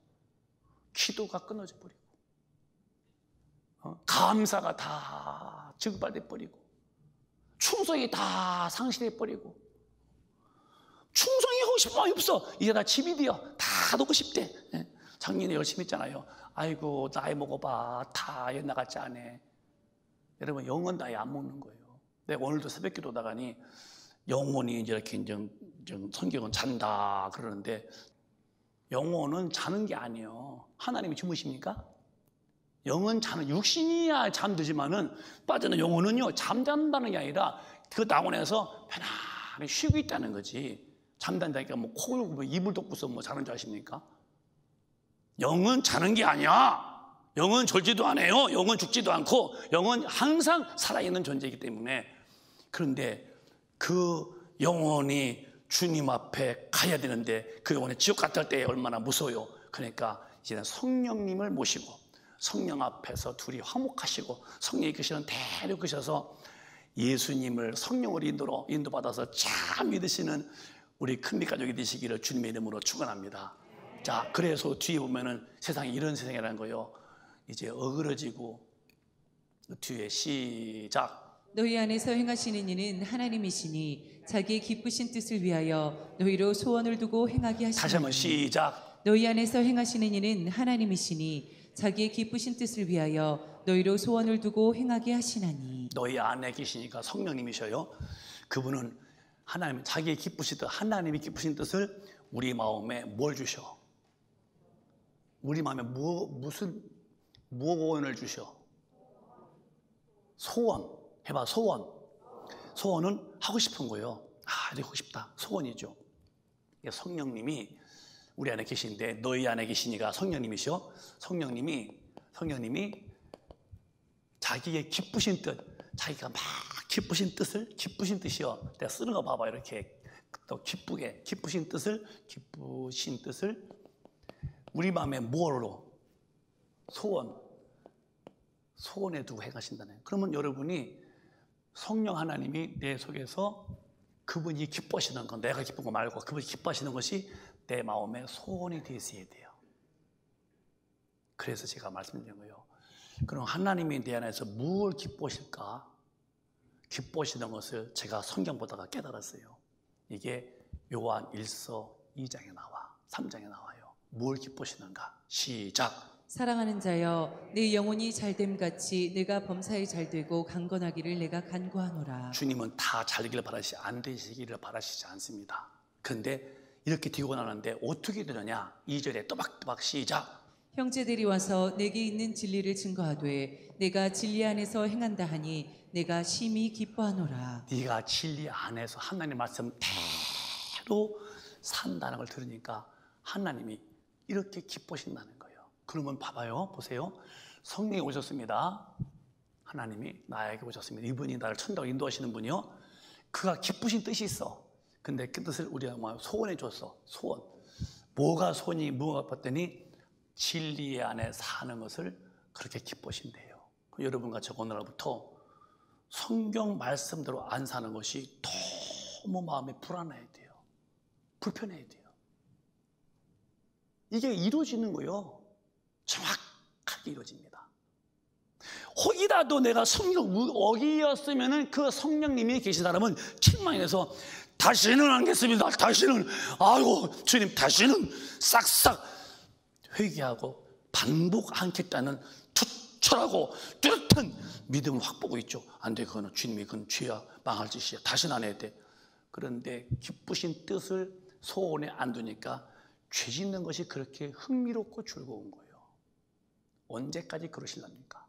기도가 끊어져 버리고 감사가 다 증발돼 버리고 충성이 다 상실해 버리고 충성이 하고 싶은 마음이 없어. 이제 다 집이 되어 다 놓고 싶대. 작년에 열심히 했잖아요. 아이고 나이 먹어봐 다 옛날 같지 않아. 여러분 영혼 나이 안 먹는 거예요. 내가 오늘도 새벽 기도 나가니 영혼이 이제 이렇게 성경은 잔다 그러는데 영혼은 자는 게 아니에요. 하나님이 주무십니까? 영은 자는 육신이야 잠들지만은 빠지는 영혼은요 잠잔다는 게 아니라 그 낙원에서 편안히 쉬고 있다는 거지. 잠단다니까 뭐 코를 뭐 이불 덮고서 뭐 자는 줄 아십니까? 영은 자는 게 아니야. 영은 졸지도 않아요. 영은 죽지도 않고 영은 항상 살아있는 존재이기 때문에. 그런데 그 영혼이 주님 앞에 가야 되는데 그 영혼이 지옥 갔을 때 얼마나 무서워요. 그러니까 이제는 성령님을 모시고 성령 앞에서 둘이 화목하시고 성령이 계시는 대로 계셔서 예수님을 성령으로 인도받아서 참 믿으시는 우리 큰빛 가족이 되시기를 주님의 이름으로 축원합니다. 자, 그래서 뒤에 보면은 세상이 이런 세상이라는 거요. 이제 어그러지고 뒤에 시작.
너희 안에서 행하시는 이는 하나님이시니 자기의 기쁘신 뜻을 위하여 너희로 소원을 두고 행하게 하시니.
다시 한번 시작.
너희 안에서 행하시는 이는 하나님이시니 자기의 기쁘신 뜻을 위하여 너희로 소원을 두고 행하게 하시나니.
너희 안에 계시니까 성령님이셔요. 그분은 하나님 자기의 기쁘신 뜻, 하나님이 기쁘신 뜻을 우리 마음에 뭘 주셔? 우리 마음에 무슨 무언을 주셔? 소원. 해봐. 소원. 소원은 하고 싶은 거예요. 아, 이거 하고 싶다. 소원이죠. 성령님이 우리 안에 계신데, 너희 안에 계시니가 성령님이시요. 성령님이 자기의 기쁘신 뜻, 자기가 막 기쁘신 뜻이요. 내가 쓰는 거 봐봐. 이렇게 또 기쁘신 뜻을 우리 마음에 무엇으로? 소원에 두고 행하신다네. 그러면 여러분이 성령 하나님이 내 속에서 그분이 기뻐하시는 건, 내가 기쁜 거 말고 그분이 기뻐하시는 것이 내 마음에 소원이 되어 있어야 돼요. 그래서 제가 말씀드린 거예요. 그럼 하나님이 내 안에서 무엇을 기뻐하실까? 기뻐하시는 것을 제가 성경 보다가 깨달았어요. 이게 요한 1서 2장에 나와, 3장에 나와요. 무엇을 기뻐하시는가? 시작.
사랑하는 자여, 내 영혼이 잘됨 같이 내가 범사에 잘되고 강건하기를 내가 간구하노라.
주님은 다 잘되기를 바라시지 안 되시기를 바라시지 않습니다. 그런데 이렇게 되고 나는데 어떻게 되느냐? 2절에 또박또박 시작.
형제들이 와서 내게 있는 진리를 증거하되 내가 진리 안에서 행한다 하니 내가 심히 기뻐하노라.
네가 진리 안에서 하나님 말씀 대로 산다는 걸 들으니까 하나님이 이렇게 기뻐하신다는 거예요. 그러면 봐봐요. 보세요. 성령이 오셨습니다. 하나님이 나에게 오셨습니다. 이분이 나를 천당으로 인도하시는 분이요. 그가 기쁘신 뜻이 있어. 근데 그 뜻을 우리가 소원해 줬어. 소원. 뭐가 소원이 뭐가 봤더니 진리 안에 사는 것을 그렇게 기뻐하신대요. 여러분과 저 오늘부터 성경 말씀대로 안 사는 것이 너무 마음이 불안해야 돼요. 불편해야 돼요. 이게 이루어지는 거예요. 정확하게 이루어집니다. 혹이라도 내가 성경 어기였으면 그 성령님이 계신 사람은 책망에서 다시는 안 겠습니다. 다시는, 아이고 주님, 다시는 싹싹 회개하고 반복 않겠다는 투철하고 뚜렷한 믿음을 확보하고 있죠. 안 돼, 그거는 주님이 그건 죄야, 망할 짓이야, 다시는 안 해야 돼. 그런데 기쁘신 뜻을 소원에 안 두니까 죄 짓는 것이 그렇게 흥미롭고 즐거운 거예요. 언제까지 그러실랍니까?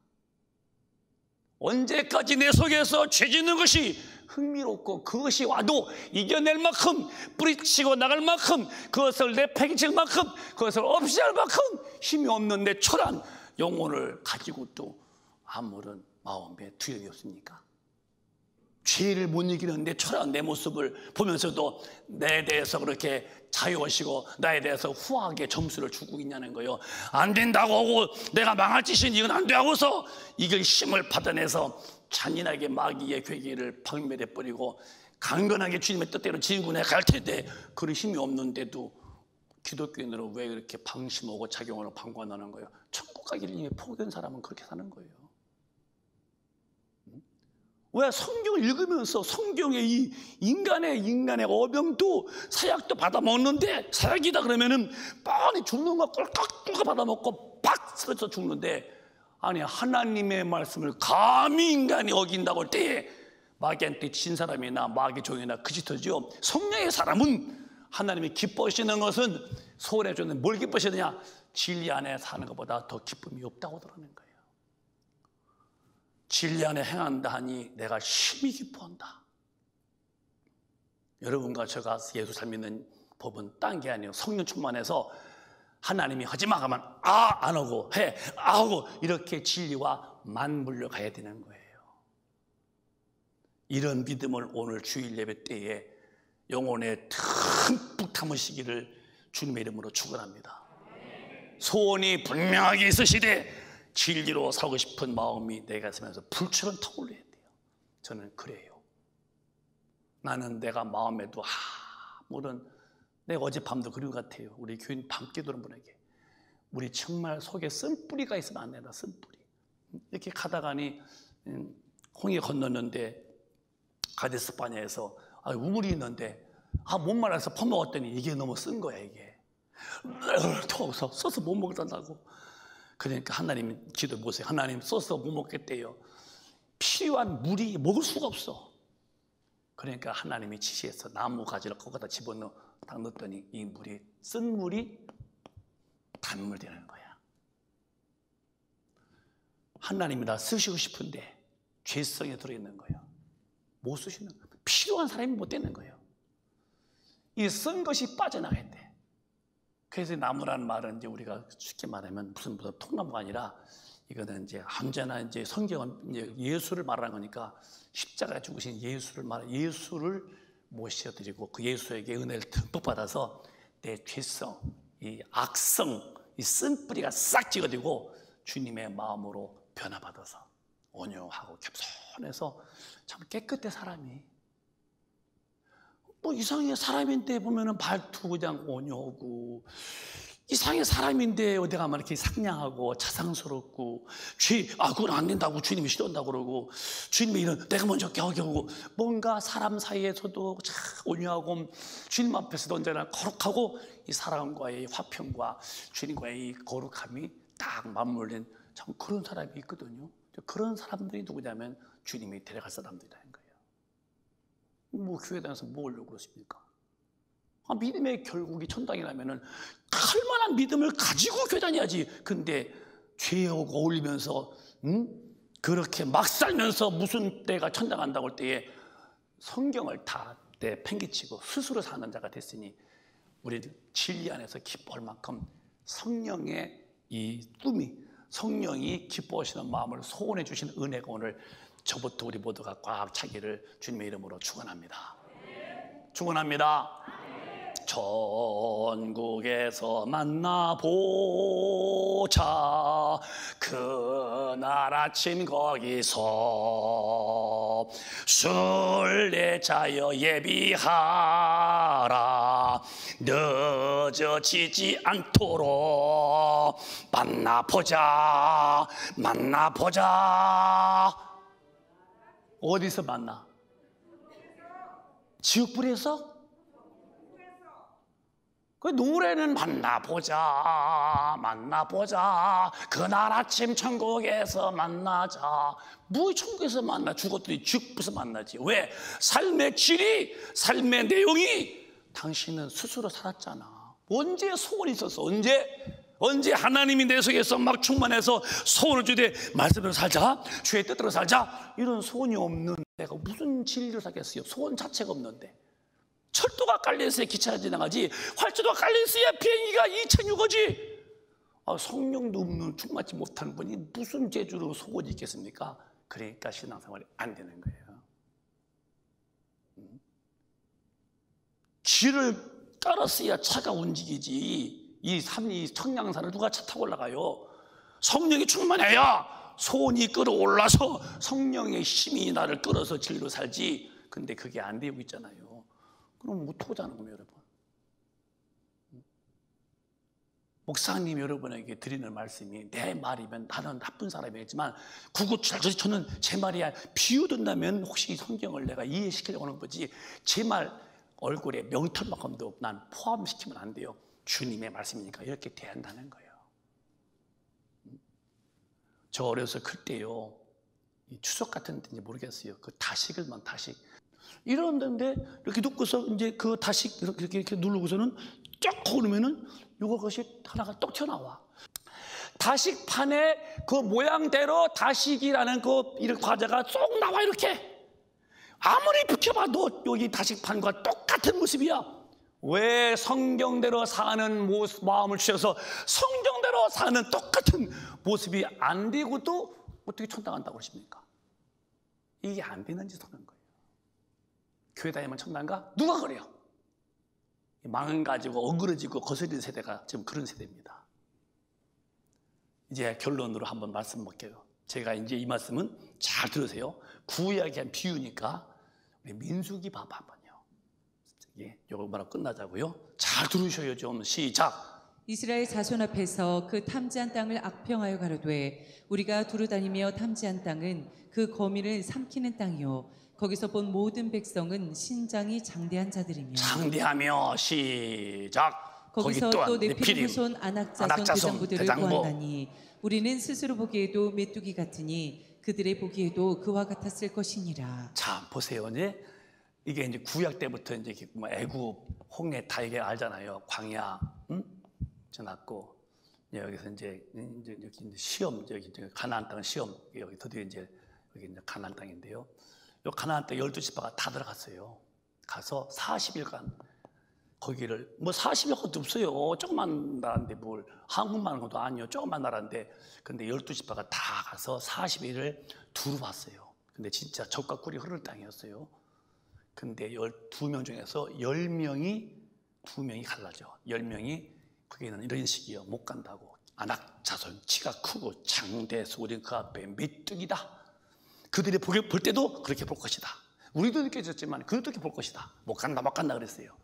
언제까지 내 속에서 죄 짓는 것이 흥미롭고 그것이 와도 이겨낼 만큼, 뿌리치고 나갈 만큼, 그것을 내팽개칠 만큼, 그것을 없이 할 만큼 힘이 없는 내 초라한 영혼을 가지고 또 아무런 마음에 두려움이 없습니까? 죄를 못 이기는 내 초라한 내 모습을 보면서도 나에 대해서 그렇게 자유하시고 나에 대해서 후하게 점수를 주고 있냐는 거예요. 안 된다고 하고 내가 망할 짓인 이건 안 돼 하고서 이걸 힘을 받아내서 잔인하게 마귀의 괴계를 박멸해버리고 강건하게 주님의 뜻대로 진군해 갈 텐데 그런 힘이 없는데도 기독교인으로 왜 이렇게 방심하고 작용하고 방관하는 거예요? 천국 가기를 이미 포기한 사람은 그렇게 사는 거예요. 왜? 성경을 읽으면서 성경의 이 인간의 어병도 사약도 받아먹는데, 사약이다 그러면은 뻔히 죽는 거 꿀꺽꿀꺽 받아먹고 팍 쓰러져 죽는데, 아니 하나님의 말씀을 감히 인간이 어긴다고 할 때에 마귀한테 진 사람이나 마귀 종이나 그 짓하죠. 성령의 사람은 하나님이 기뻐하시는 것은 소원해 주는 뭘 기뻐하시느냐? 진리 안에 사는 것보다 더 기쁨이 없다고 그러는 거예요. 진리 안에 행한다 하니 내가 심히 기뻐한다. 여러분과 제가 예수 잘 믿는 법은 딴 게 아니에요. 성령 충만해서 하나님이 하지 마 하면 안 하고 해, 하고 이렇게 진리와 맞물려 가야 되는 거예요. 이런 믿음을 오늘 주일 예배 때에 영혼에 듬뿍 담으시기를 주님의 이름으로 축원합니다. 소원이 분명하게 있으시되 진리로 살고 싶은 마음이 내 가슴에서 불처럼 타올려야 돼요. 저는 그래요. 나는 내가 마음에도 아무런, 내가 어젯밤도 그런 것 같아요. 우리 교인 밤기도는 분에게 우리 정말 속에 쓴뿌리가 있으면 안 된다. 쓴뿌리. 이렇게 가다가니 홍해 건넜는데 가데스 바냐에서 우물이 있는데 못 말아서 퍼먹었더니 이게 너무 쓴 거야. 이게 더워서 써서 못 먹는다고. 그러니까 하나님 기도 보세요. 하나님 써서 못 먹겠대요. 필요한 물이 먹을 수가 없어. 그러니까 하나님이 지시해서 나무 가지를 거기다 집어넣어 딱 넣었더니 이 물이, 쓴 물이 단물 되는 거야. 하나님이 나 쓰시고 싶은데 죄성이 들어있는 거예요. 못 쓰시는 거예요. 필요한 사람이 못 되는 거예요. 이 쓴 것이 빠져나가야 돼. 그래서 나무라는 말은 이제 우리가 쉽게 말하면 무슨 통나무가 아니라 이거는 이제 언제나 이제 성경은 이제 예수를 말하는 거니까 십자가에 죽으신 예수를 모셔드리고 그 예수에게 은혜를 듬뿍 받아서 내 죄성, 이 악성, 이 쓴뿌리가 싹 찍어지고 주님의 마음으로 변화받아서 온유하고 겸손해서 참 깨끗해 사람이. 뭐 이상해 사람인데 보면은 말투 그냥 온유하고 이상해 사람인데 어디 가면 이렇게 상냥하고 자상스럽고 그건 안 된다고 주님이 싫어한다고 그러고 주님이 이런 내가 먼저 하고 뭔가 사람 사이에서도 참 온유하고 주님 앞에서도 언제나 거룩하고 이 사랑과의 화평과 주님과의 이 거룩함이 딱 맞물린 참 그런 사람이 있거든요. 그런 사람들이 누구냐면 주님이 데려갈 사람들이라는 거예요. 뭐 교회 다녀서 뭐 하려고 그러십니까? 믿음의 결국이 천당이라면은 할만한 믿음을 가지고 교회 다녀야지. 근데 죄하고 어울리면서 그렇게 막 살면서 무슨 때가 천당 간다고 할 때에 성경을 다 팽개치고 스스로 사는 자가 됐으니 우리 진리 안에서 기뻐할 만큼 성령의 이 꿈이 성령이 기뻐하시는 마음을 소원해 주신 은혜가 오늘 저부터 우리 모두가 꽉 차기를 주님의 이름으로 축원합니다. 축원합니다. 천국에서 만나보자. 그날 아침 거기서 순례자여 예비하라. 늦어지지 않도록 만나보자. 어디서 만나? 지옥불에서? 그 노래는 만나보자 그날 아침 천국에서 만나자. 뭐 천국에서 만나? 죽었더니 지옥불에서 만나지. 왜? 삶의 질이 삶의 내용이 당신은 스스로 살았잖아. 언제 소원이 있었어? 언제 하나님이 내 속에서 막 충만해서 소원을 주되 말씀대로 살자, 주의 뜻대로 살자, 이런 소원이 없는 내가 무슨 진리를 살겠어요? 소원 자체가 없는데. 철도가 깔려있어야 기차가 지나가지, 활주로가 깔려있어야 비행기가 2006호지. 성령도 없는 충만치 못한 분이 무슨 재주로 소원이 있겠습니까? 그러니까 신앙생활이 안 되는 거예요. 길을 깔았어야 차가 움직이지. 이 청량산을 누가 차 타고 올라가요? 성령이 충만해야 소원이 끌어올라서 성령의 힘이 나를 끌어서 진리로 살지. 근데 그게 안 되고 있잖아요. 그럼 못 오자는 거예요, 여러분. 목사님 여러분에게 드리는 말씀이 내 말이면 나는 나쁜 사람이겠지만 저는 제 말이야. 비유된다면 혹시 성경을 내가 이해시키려고 하는 거지 제 말 얼굴에 명털만큼도 난 포함시키면 안 돼요. 주님의 말씀이니까 이렇게 돼야 한다는 거예요. 저 어려서 클 때요, 추석 같은 때인지 모르겠어요. 그 다식을만 다식 이러는데 이렇게 놓고서 이제 그 다식 이렇게 누르고서는 쫙 누르면은 요것이 하나가 떡 튀어나와. 다식판에 그 모양대로 다식이라는 그 이런 과자가 쏙 나와. 이렇게 아무리 비켜봐도 여기 다식판과 똑같은 모습이야. 왜? 성경대로 사는 마음을 주셔서 성경대로 사는 똑같은 모습이 안 되고도 어떻게 천당 간다고 그러십니까? 이게 안 되는 짓 하는 거예요. 교회 다니면 천당가? 누가 그래요? 망가지고 어그러지고 거스리는 세대가 지금 그런 세대입니다. 이제 결론으로 한번 말씀 볼게요. 제가 이제 이 말씀은 잘 들으세요. 구약의 한 비유니까 우리 민수기 봐봐 한번요. 요거 말하고 끝나자고요. 잘 들으셔요 좀. 시작.
이스라엘 자손 앞에서 그 탐지한 땅을 악평하여 가로되 우리가 두루 다니며 탐지한 땅은 그 거민을 삼키는 땅이요 거기서 본 모든 백성은 신장이 장대한 자들이며. 장대하며.
시작.
거기서 또 네피림 후손 아낙자손 대장부들을 보았나니 우리는 스스로 보기에도 메뚜기 같으니 그들의 보기에도 그와 같았을 것이니라.
자 보세요. 이게 이제 구약 때부터 이제 애굽 홍해 다 이게 알잖아요. 광야, 지났고 여기서 이제 시험, 여기 가나안 땅 시험, 여기 드디어 이제 여기 이제 가나안 땅인데요. 요 가나안 땅 12지파가 다 들어갔어요. 가서 40일간 거기를, 뭐 40일 것도 없어요. 조그만 나라인데 뭘, 한국만 것도 아니요. 조그만 나라인데, 근데 12지파가 다 가서 40일을 두루 봤어요. 근데 진짜 젖과 꿀이 흐르는 땅이었어요. 근데 12명 중에서 10명이, 2명이 갈라져. 10명이 거기는 이런 식이요. 못 간다고. 안악 자손, 키가 크고 장대해서 우린 그 앞에 메뚜기다. 그들이 볼 때도 그렇게 볼 것이다. 우리도 느껴졌지만 그들도 그렇게 볼 것이다. 못 간다 그랬어요.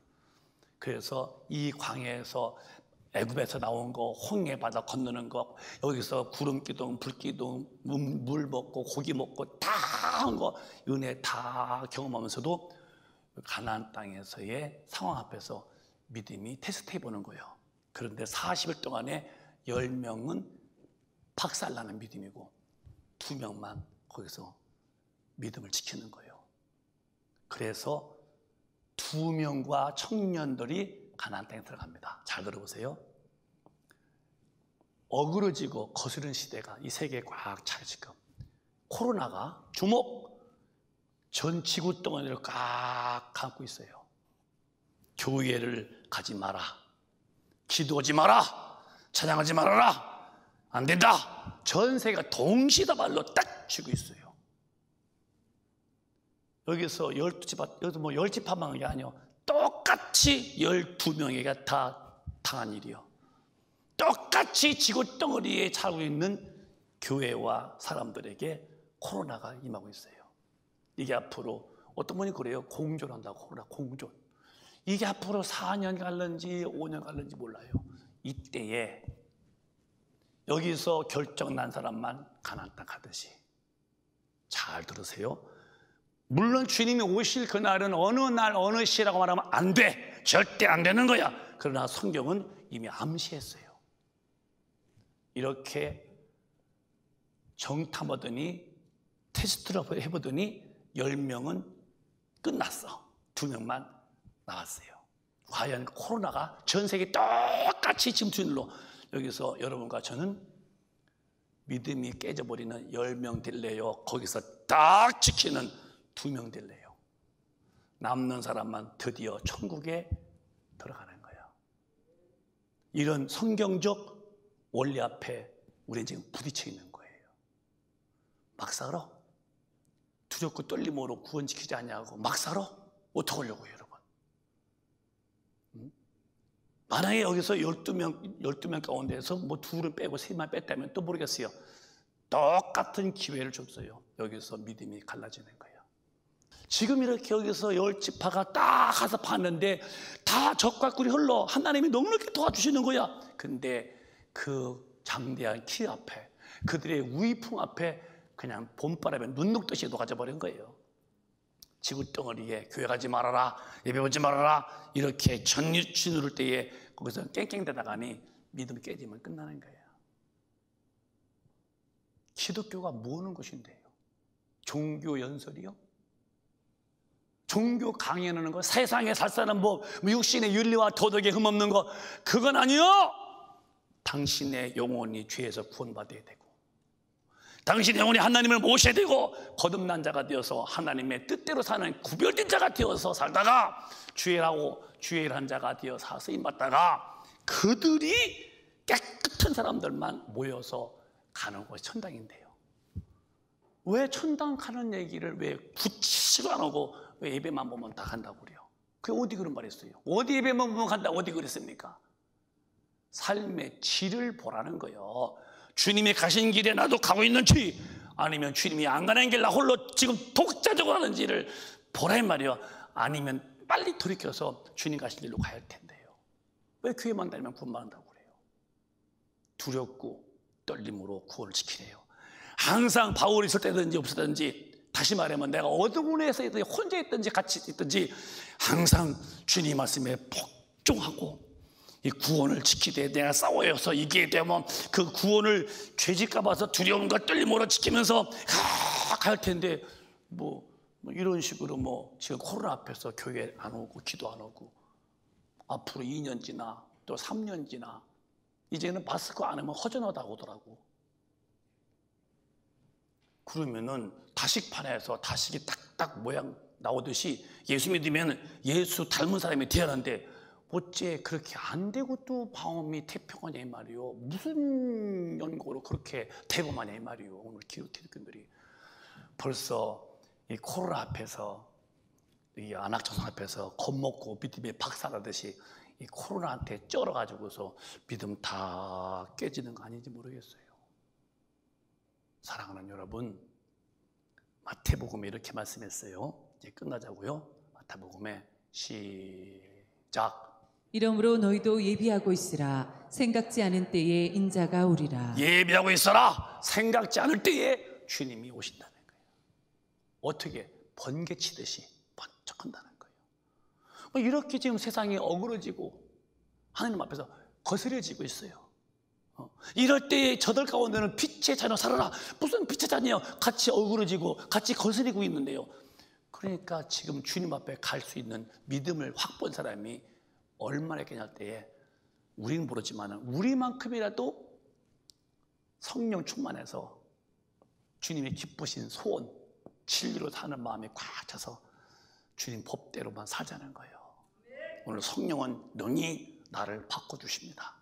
그래서 이 광야에서 애굽에서 나온 거, 홍해 바다 건너는 거, 여기서 구름 기둥, 불 기둥, 물 먹고 고기 먹고 다 한 거, 은혜 다 경험하면서도 가나안 땅에서의 상황 앞에서 믿음이 테스트해 보는 거예요. 그런데 40일 동안에 10명은 박살나는 믿음이고 2명만 거기서 믿음을 지키는 거예요. 그래서 2명과 청년들이 가나안 땅에 들어갑니다. 잘 들어보세요. 어그러지고 거스른 시대가 이 세계에 꽉 차요. 지금 코로나가 전 지구 덩어리를 꽉 감고 있어요. 교회를 가지 마라, 기도하지 마라, 찬양하지 말아라, 안 된다. 전 세계가 동시다발로 딱 쥐고 있어요. 여기서 12지파, 여기서 뭐 10지파만 게 아니요, 똑같이 12명에게 다 당한 일이요. 똑같이 지구 덩어리에 살고 있는 교회와 사람들에게 코로나가 임하고 있어요. 이게 앞으로 어떤 분이 그래요. 공존한다고. 코로나 공존. 이게 앞으로 4년 갈는지 5년 갈는지 몰라요. 이때에 여기서 결정 난 사람만 가나안 땅 가듯이. 잘 들으세요. 물론 주님이 오실 그날은 어느 날 어느 시라고 말하면 안 돼. 절대 안 되는 거야. 그러나 성경은 이미 암시했어요. 이렇게 정탐하더니 테스트를 해보더니 10명은 끝났어. 2명만 나왔어요. 과연 코로나가 전 세계 똑같이 지금 주일로 여기서 여러분과 저는 믿음이 깨져버리는 10명 될래요? 거기서 딱 지키는 2명 될래요? 남는 사람만 드디어 천국에 들어가는 거예요. 이런 성경적 원리 앞에 우리는 지금 부딪혀 있는 거예요. 막 살아? 두렵고 떨림으로 구원지키지 않냐고 막 살아? 어떡하려고요, 여러분? 만약에 여기서 12명 가운데서 뭐 2를 빼고 3만 뺐다면 또 모르겠어요. 똑같은 기회를 줬어요. 여기서 믿음이 갈라지는 거예요. 지금 이렇게 여기서 10지파가 딱 가서 봤는데 다 젖과 꿀이 흘러. 하나님이 넉넉히 도와주시는 거야. 근데 그 장대한 키 앞에, 그들의 우이풍 앞에 그냥 봄바람에 눈 녹듯이 녹아져 버린 거예요. 지구덩어리에 교회 가지 말아라, 예배 오지 말아라, 이렇게 전치 누를 때에 거기서 깽깽대다가니 믿음이 깨지면 끝나는 거예요. 기독교가 뭐 하는 것인데요? 종교 연설이요? 종교 강연하는 거, 세상에 살 사는 법, 육신의 윤리와 도덕에 흠없는 거, 그건 아니요. 당신의 영혼이 죄에서 구원받아야 되고, 당신의 영혼이 하나님을 모셔야 되고, 거듭난 자가 되어서 하나님의 뜻대로 사는 구별된 자가 되어서 살다가 주의라고 주의한 자가 되어 사서임 받다가 그들이 깨끗한 사람들만 모여서 가는 곳이 천당인데요. 왜 천당 가는 얘기를 왜 굳이 안 하고 왜 예배만 보면 다 간다고 그래요? 그게 어디 그런 말 했어요? 어디 예배만 보면 간다고 어디 그랬습니까? 삶의 질을 보라는 거예요. 주님이 가신 길에 나도 가고 있는지, 아니면 주님이 안 가는 길 나 홀로 지금 독자적으로 하는지를 보라 이 말이에요. 아니면 빨리 돌이켜서 주님 가신 길로 가야 할 텐데요. 왜 교회만 다니면 구원받는다고 그래요? 두렵고 떨림으로 구원을 지키래요. 항상 바울이 있을 때든지 없었든지, 다시 말하면 내가 어느 군에서 있든지 혼자 있든지 같이 있든지 항상 주님 말씀에 복종하고 이 구원을 지키되 내가 싸워서 이기게 되면 그 구원을 죄짓까 봐서 두려움과 떨림으로 지키면서 갈 텐데 뭐 이런 식으로 뭐 지금 코로나 앞에서 교회 안 오고 기도 안 오고 앞으로 2년 지나 또 3년 지나 이제는 마스크 안 하면 허전하다고 하더라고. 그러면은 다식판에서 다식이 딱딱 모양 나오듯이 예수 믿으면 예수 닮은 사람이 돼야 하는데 어째 그렇게 안 되고 또 방언이 태평하냐 이 말이요. 무슨 연고로 그렇게 대범하냐 이 말이요. 오늘 기독교인들이 벌써 이 코로나 앞에서 이 안악조상 앞에서 겁먹고 믿음에 박살나듯이 이 코로나한테 쩔어가지고서 믿음 다 깨지는 거 아닌지 모르겠어요. 사랑하는 여러분, 마태복음에 이렇게 말씀했어요. 이제 끝나자고요. 마태복음에 시작.
이러므로 너희도 예비하고 있으라. 생각지 않은 때에 인자가 오리라.
예비하고 있어라. 생각지 않을 때에 주님이 오신다는 거예요. 어떻게? 번개치듯이 번쩍 한다는 거예요. 이렇게 지금 세상이 어그러지고 하나님 앞에서 거스려지고 있어요. 이럴 때에 저들 가운데는 빛의 자녀 살아라. 무슨 빛의 자녀? 같이 어그러지고 같이 거스리고 있는데요. 그러니까 지금 주님 앞에 갈 수 있는 믿음을 확보한 사람이 얼마나 있겠냐 할 때에 우리는 모르지만 우리만큼이라도 성령 충만해서 주님의 기쁘신 소원, 진리로 사는 마음이 꽉 차서 주님 법대로만 살자는 거예요. 오늘 성령은 능히 나를 바꿔주십니다.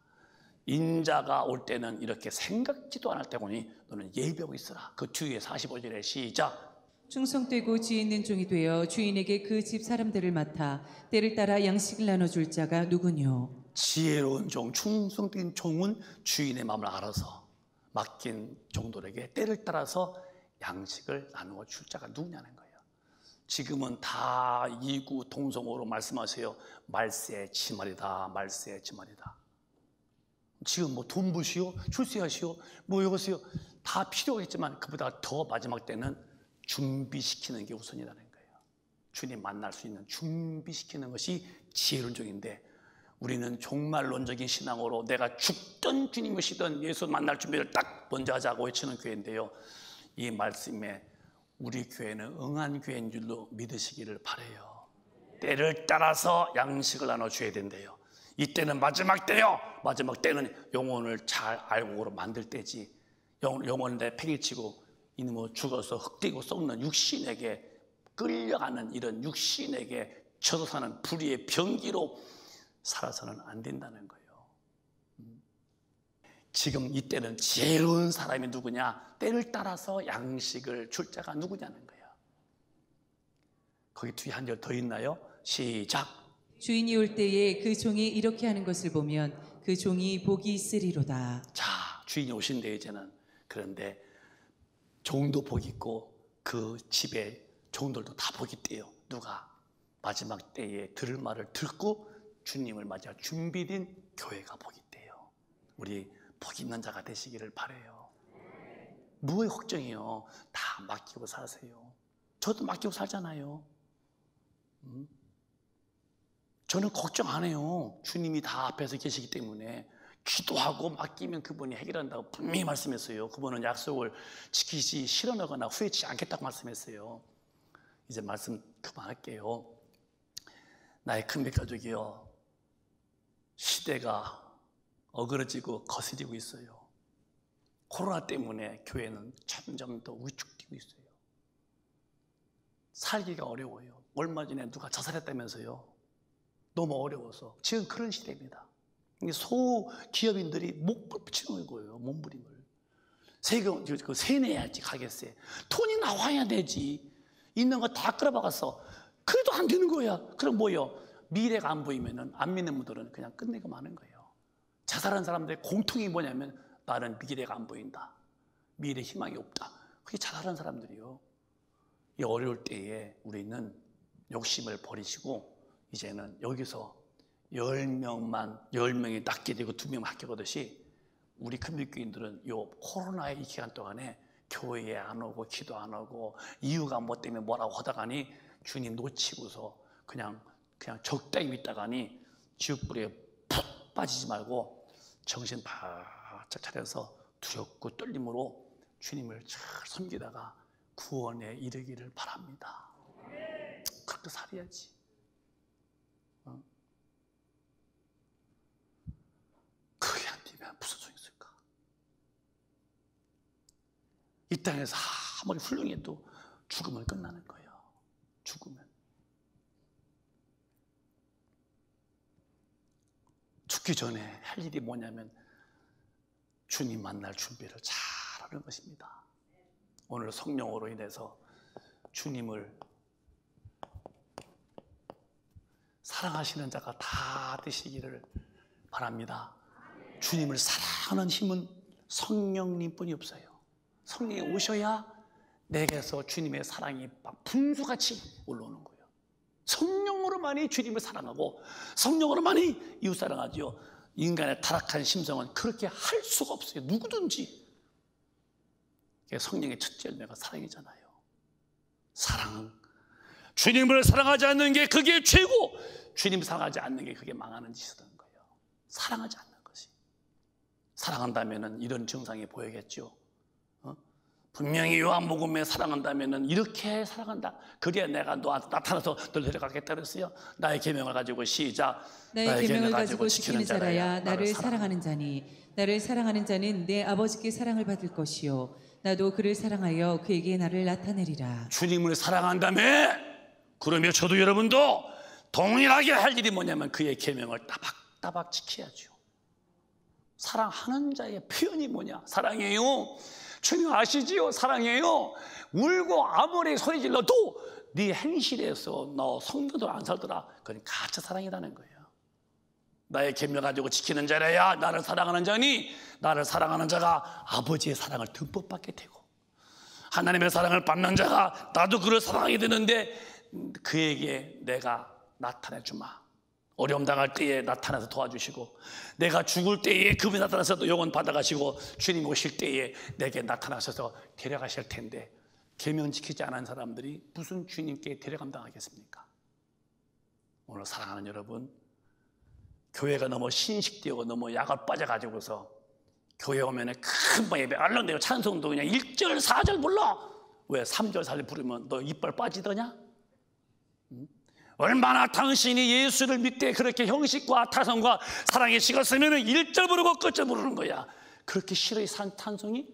인자가 올 때는 이렇게 생각지도 않을 때거니 너는 예비하고 있으라. 그 뒤에 45절에 시작.
충성되고 지혜 있는 종이 되어 주인에게 그 집 사람들을 맡아 때를 따라 양식을 나눠줄 자가 누구뇨?
지혜로운 종, 충성된 종은 주인의 마음을 알아서 맡긴 종들에게 때를 따라서 양식을 나누어 줄 자가 누구냐는 거예요. 지금은 다 이구동성으로 말씀하세요. 말세 지말이다, 말세 지말이다. 지금 뭐 돈부시오, 출세하시오, 뭐 이것이요, 다 필요하겠지만 그보다 더 마지막 때는 준비시키는 게 우선이라는 거예요. 주님 만날 수 있는 준비시키는 것이 지혜로운 종인데 우리는 종말론적인 신앙으로 내가 죽던 주님을 시던 예수 만날 준비를 딱 먼저 하자고 외치는 교회인데요. 이 말씀에 우리 교회는 응한 교회인 줄로 믿으시기를 바라요. 때를 따라서 양식을 나눠줘야 된대요. 이때는 마지막 때요. 마지막 때는 영혼을 잘 알고 만들 때지. 영혼을 내 팽이치고 이놈의 죽어서 흙되고 썩는 육신에게 끌려가는 이런 육신에게 져서 사는 불의의 병기로 살아서는 안 된다는 거예요. 지금 이때는 지혜로운 사람이 누구냐? 때를 따라서 양식을 줄 자가 누구냐는 거예요. 거기 뒤에 한 절 더 있나요? 시작.
주인이 올 때에 그 종이 이렇게 하는 것을 보면 그 종이 복이 있으리로다.
자, 주인이 오신대요 이제는. 그런데 종도 복이 있고 그 집에 종들도 다 복이 있대요. 누가? 마지막 때에 들을 말을 듣고 주님을 맞이할 준비된 교회가 복이 있대요. 우리 복 있는 자가 되시기를 바라요. 뭐의 걱정이요? 다 맡기고 사세요. 저도 맡기고 살잖아요. 저는 걱정 안 해요. 주님이 다 앞에서 계시기 때문에 기도하고 맡기면 그분이 해결한다고 분명히 말씀했어요. 그분은 약속을 지키지 실현하거나 후회치 않겠다고 말씀했어요. 이제 말씀 그만할게요. 나의 큰빛 가족이요, 시대가 어그러지고 거스리고 있어요. 코로나 때문에 교회는 점점 더 위축되고 있어요. 살기가 어려워요. 얼마 전에 누가 자살했다면서요. 너무 어려워서. 지금 그런 시대입니다. 소기업인들이 목불 붙이는 거예요. 몸부림을. 세금, 세 내야지, 가게세. 돈이 나와야 되지. 있는 거 다 끌어박았어. 그래도 안 되는 거야. 그럼 뭐예요? 미래가 안 보이면은 안 믿는 분들은 그냥 끝내고 마는 거예요. 자살한 사람들의 공통이 뭐냐면 나는 미래가 안 보인다. 미래 희망이 없다. 그게 자살한 사람들이요. 이 어려울 때에 우리는 욕심을 버리시고 이제는 여기서 10명이 낫게 되고 2명 합격하듯이 우리 큰빛교인들은 요 코로나의 이 기간 동안에 교회에 안 오고 기도 안 하고 이유가 뭐 때문에 뭐라고 하다가니 주님 놓치고서 그냥 적당히 믿다가니 지옥불에 푹 빠지지 말고 정신 바짝 차려서 두렵고 떨림으로 주님을 잘 섬기다가 구원에 이르기를 바랍니다. 그렇게 살아야지. 그게 안 되면 무슨 소용이 있을까? 이 땅에서 아무리 훌륭해도 죽으면 끝나는 거예요. 죽으면. 죽기 전에 할 일이 뭐냐면 주님 만날 준비를 잘하는 것입니다. 오늘 성령으로 인해서 주님을 사랑하시는 자가 다 되시기를 바랍니다. 주님을 사랑하는 힘은 성령님뿐이 없어요. 성령이 오셔야 내게서 주님의 사랑이 막 분수같이 올라오는 거예요. 성령으로만이 주님을 사랑하고 성령으로만이 이웃 사랑하죠. 인간의 타락한 심성은 그렇게 할 수가 없어요. 누구든지. 성령의 첫째 열매가 사랑이잖아요. 사랑은 주님을 사랑하지 않는 게 그게 죄고, 주님 사랑하지 않는 게 그게 망하는 짓이라는 거예요. 사랑하지 않는 것이. 사랑한다면 이런 증상이 보이겠죠. 분명히 요한복음에 사랑한다면 이렇게 사랑한다. 그래야 내가 나타나서 널 데려가겠다 그랬어요. 나의 계명을 가지고 시작.
나의 계명을 가지고 지키는 자라야 나를 사랑하는 자니, 나를 사랑하는 자는 내 아버지께 사랑을 받을 것이요 나도 그를 사랑하여 그에게 나를 나타내리라.
주님을 사랑한다며? 그러면 저도 여러분도 동일하게 할 일이 뭐냐면 그의 계명을 따박따박 지켜야죠. 사랑하는 자의 표현이 뭐냐? 사랑해요. 주님 아시지요? 사랑해요. 울고 아무리 소리 질러도 네 행실에서 너 성도들 안 살더라. 그건 가짜 사랑이라는 거예요. 나의 계명 가지고 지키는 자라야 나를 사랑하는 자니, 나를 사랑하는 자가 아버지의 사랑을 듬뿍 받게 되고, 하나님의 사랑을 받는 자가 나도 그를 사랑하게 되는데 그에게 내가 나타내 주마. 어려움 당할 때에 나타나서 도와주시고, 내가 죽을 때에 그분이 나타나서 영원 받아가시고, 주님 오실 때에 내게 나타나셔서 데려가실 텐데 계명 지키지 않은 사람들이 무슨 주님께 데려감당하겠습니까? 오늘 사랑하는 여러분, 교회가 너무 신식되고 너무 약을 빠져가지고서 교회 오면 금방 예배 알랑대고 찬송도 그냥 1절 4절 불러. 왜 3절 4절 부르면 너 이빨 빠지더냐? 얼마나 당신이 예수를 믿되 그렇게 형식과 타성과 사랑에 식었으면 1절 부르고 끝절 부르는 거야. 그렇게 싫어해 산 탄성이?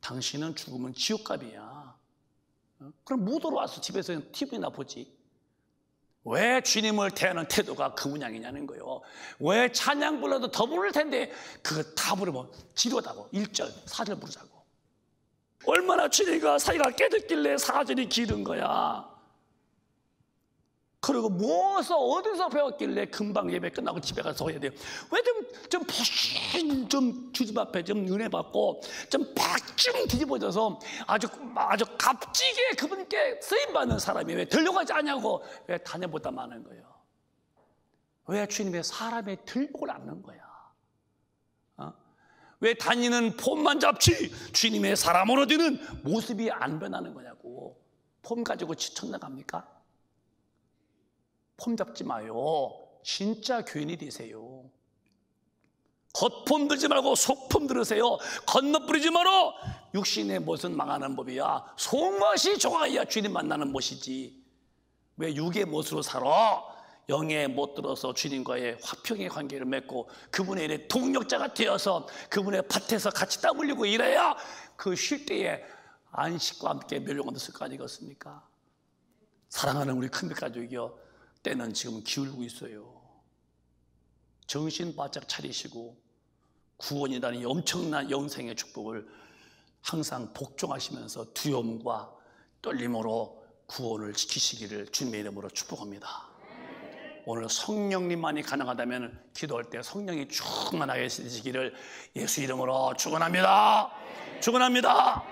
당신은 죽으면 지옥갑이야. 그럼 못 들어와서 집에서 TV나 보지. 왜 주님을 대하는 태도가 그 모양이냐는 거예요. 왜 찬양 불러도 더 부를 텐데 그거 다 부르면 지루하다고. 1절 4절 부르자고. 얼마나 주님과 사이가 깨졌길래 4절이 길은 거야. 그리고 무엇을 어디서 배웠길래 금방 예배 끝나고 집에 가서 해야 돼요. 왜 좀 주님 앞에 좀 은혜 받고 좀 박좀 뒤집어져서 아주 값지게 그분께 쓰임받는 사람이 왜 들려가지 않냐고 왜 다녀보다 마는 거예요. 왜 주님의 사람에 들고 않는 거야. 왜 다니는 폼만 잡지 주님의 사람으로 되는 모습이 안 변하는 거냐고. 폼 가지고 지쳐나갑니까? 폼 잡지 마요. 진짜 교인이 되세요. 겉폼 들지 말고 속폼 들으세요. 건너뿌리지 말어. 육신의 못은 망하는 법이야. 속멋이 좋아야 주님 만나는 못이지. 왜 육의 못으로 살아? 영의 못 들어서 주님과의 화평의 관계를 맺고 그분의 일에 동력자가 되어서 그분의 밭에서 같이 땀 흘리고 일해야 그 쉴 때에 안식과 함께 멸류관 얻었을 거 아니겠습니까? 사랑하는 우리 큰빛 가족이요, 때는 지금 기울고 있어요. 정신 바짝 차리시고 구원이라는 이 엄청난 영생의 축복을 항상 복종하시면서 두려움과 떨림으로 구원을 지키시기를 주님의 이름으로 축복합니다. 오늘 성령님만이 가능하다면 기도할 때 성령이 충만하게 되시기를 예수 이름으로 축원합니다. 축원합니다.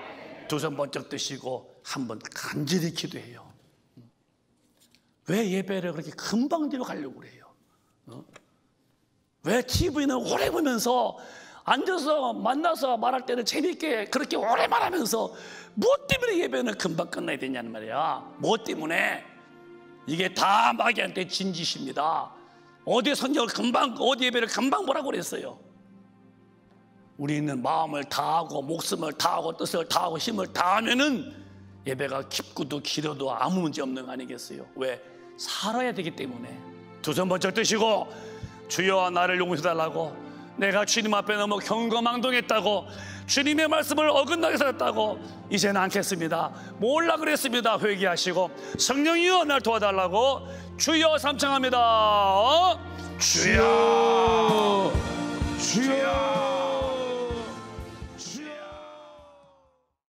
두 손 번쩍 드시고 한번 간절히 기도해요. 왜 예배를 그렇게 금방 뒤로 가려고 그래요? 왜 TV는 오래 보면서 앉아서 만나서 말할 때는 재밌게 그렇게 오래 말하면서 뭐 때문에 예배는 금방 끝나야 되냐는 말이야. 뭐 때문에? 이게 다 마귀한테 진 짓입니다. 어디 성경을 금방, 어디 예배를 금방 보라고 그랬어요. 우리는 마음을 다하고 목숨을 다하고 뜻을 다하고 힘을 다하면은 예배가 깊고도 길어도 아무 문제 없는 거 아니겠어요? 왜? 살아야 되기 때문에. 두 손 번쩍 드시고 주여 나를 용서해 달라고, 내가 주님 앞에 너무 경거망동했다고, 주님의 말씀을 어긋나게 살았다고 이제는 않겠습니다, 몰라 그랬습니다, 회개하시고 성령이여 날 도와달라고 주여 삼창합니다. 주여,
주여.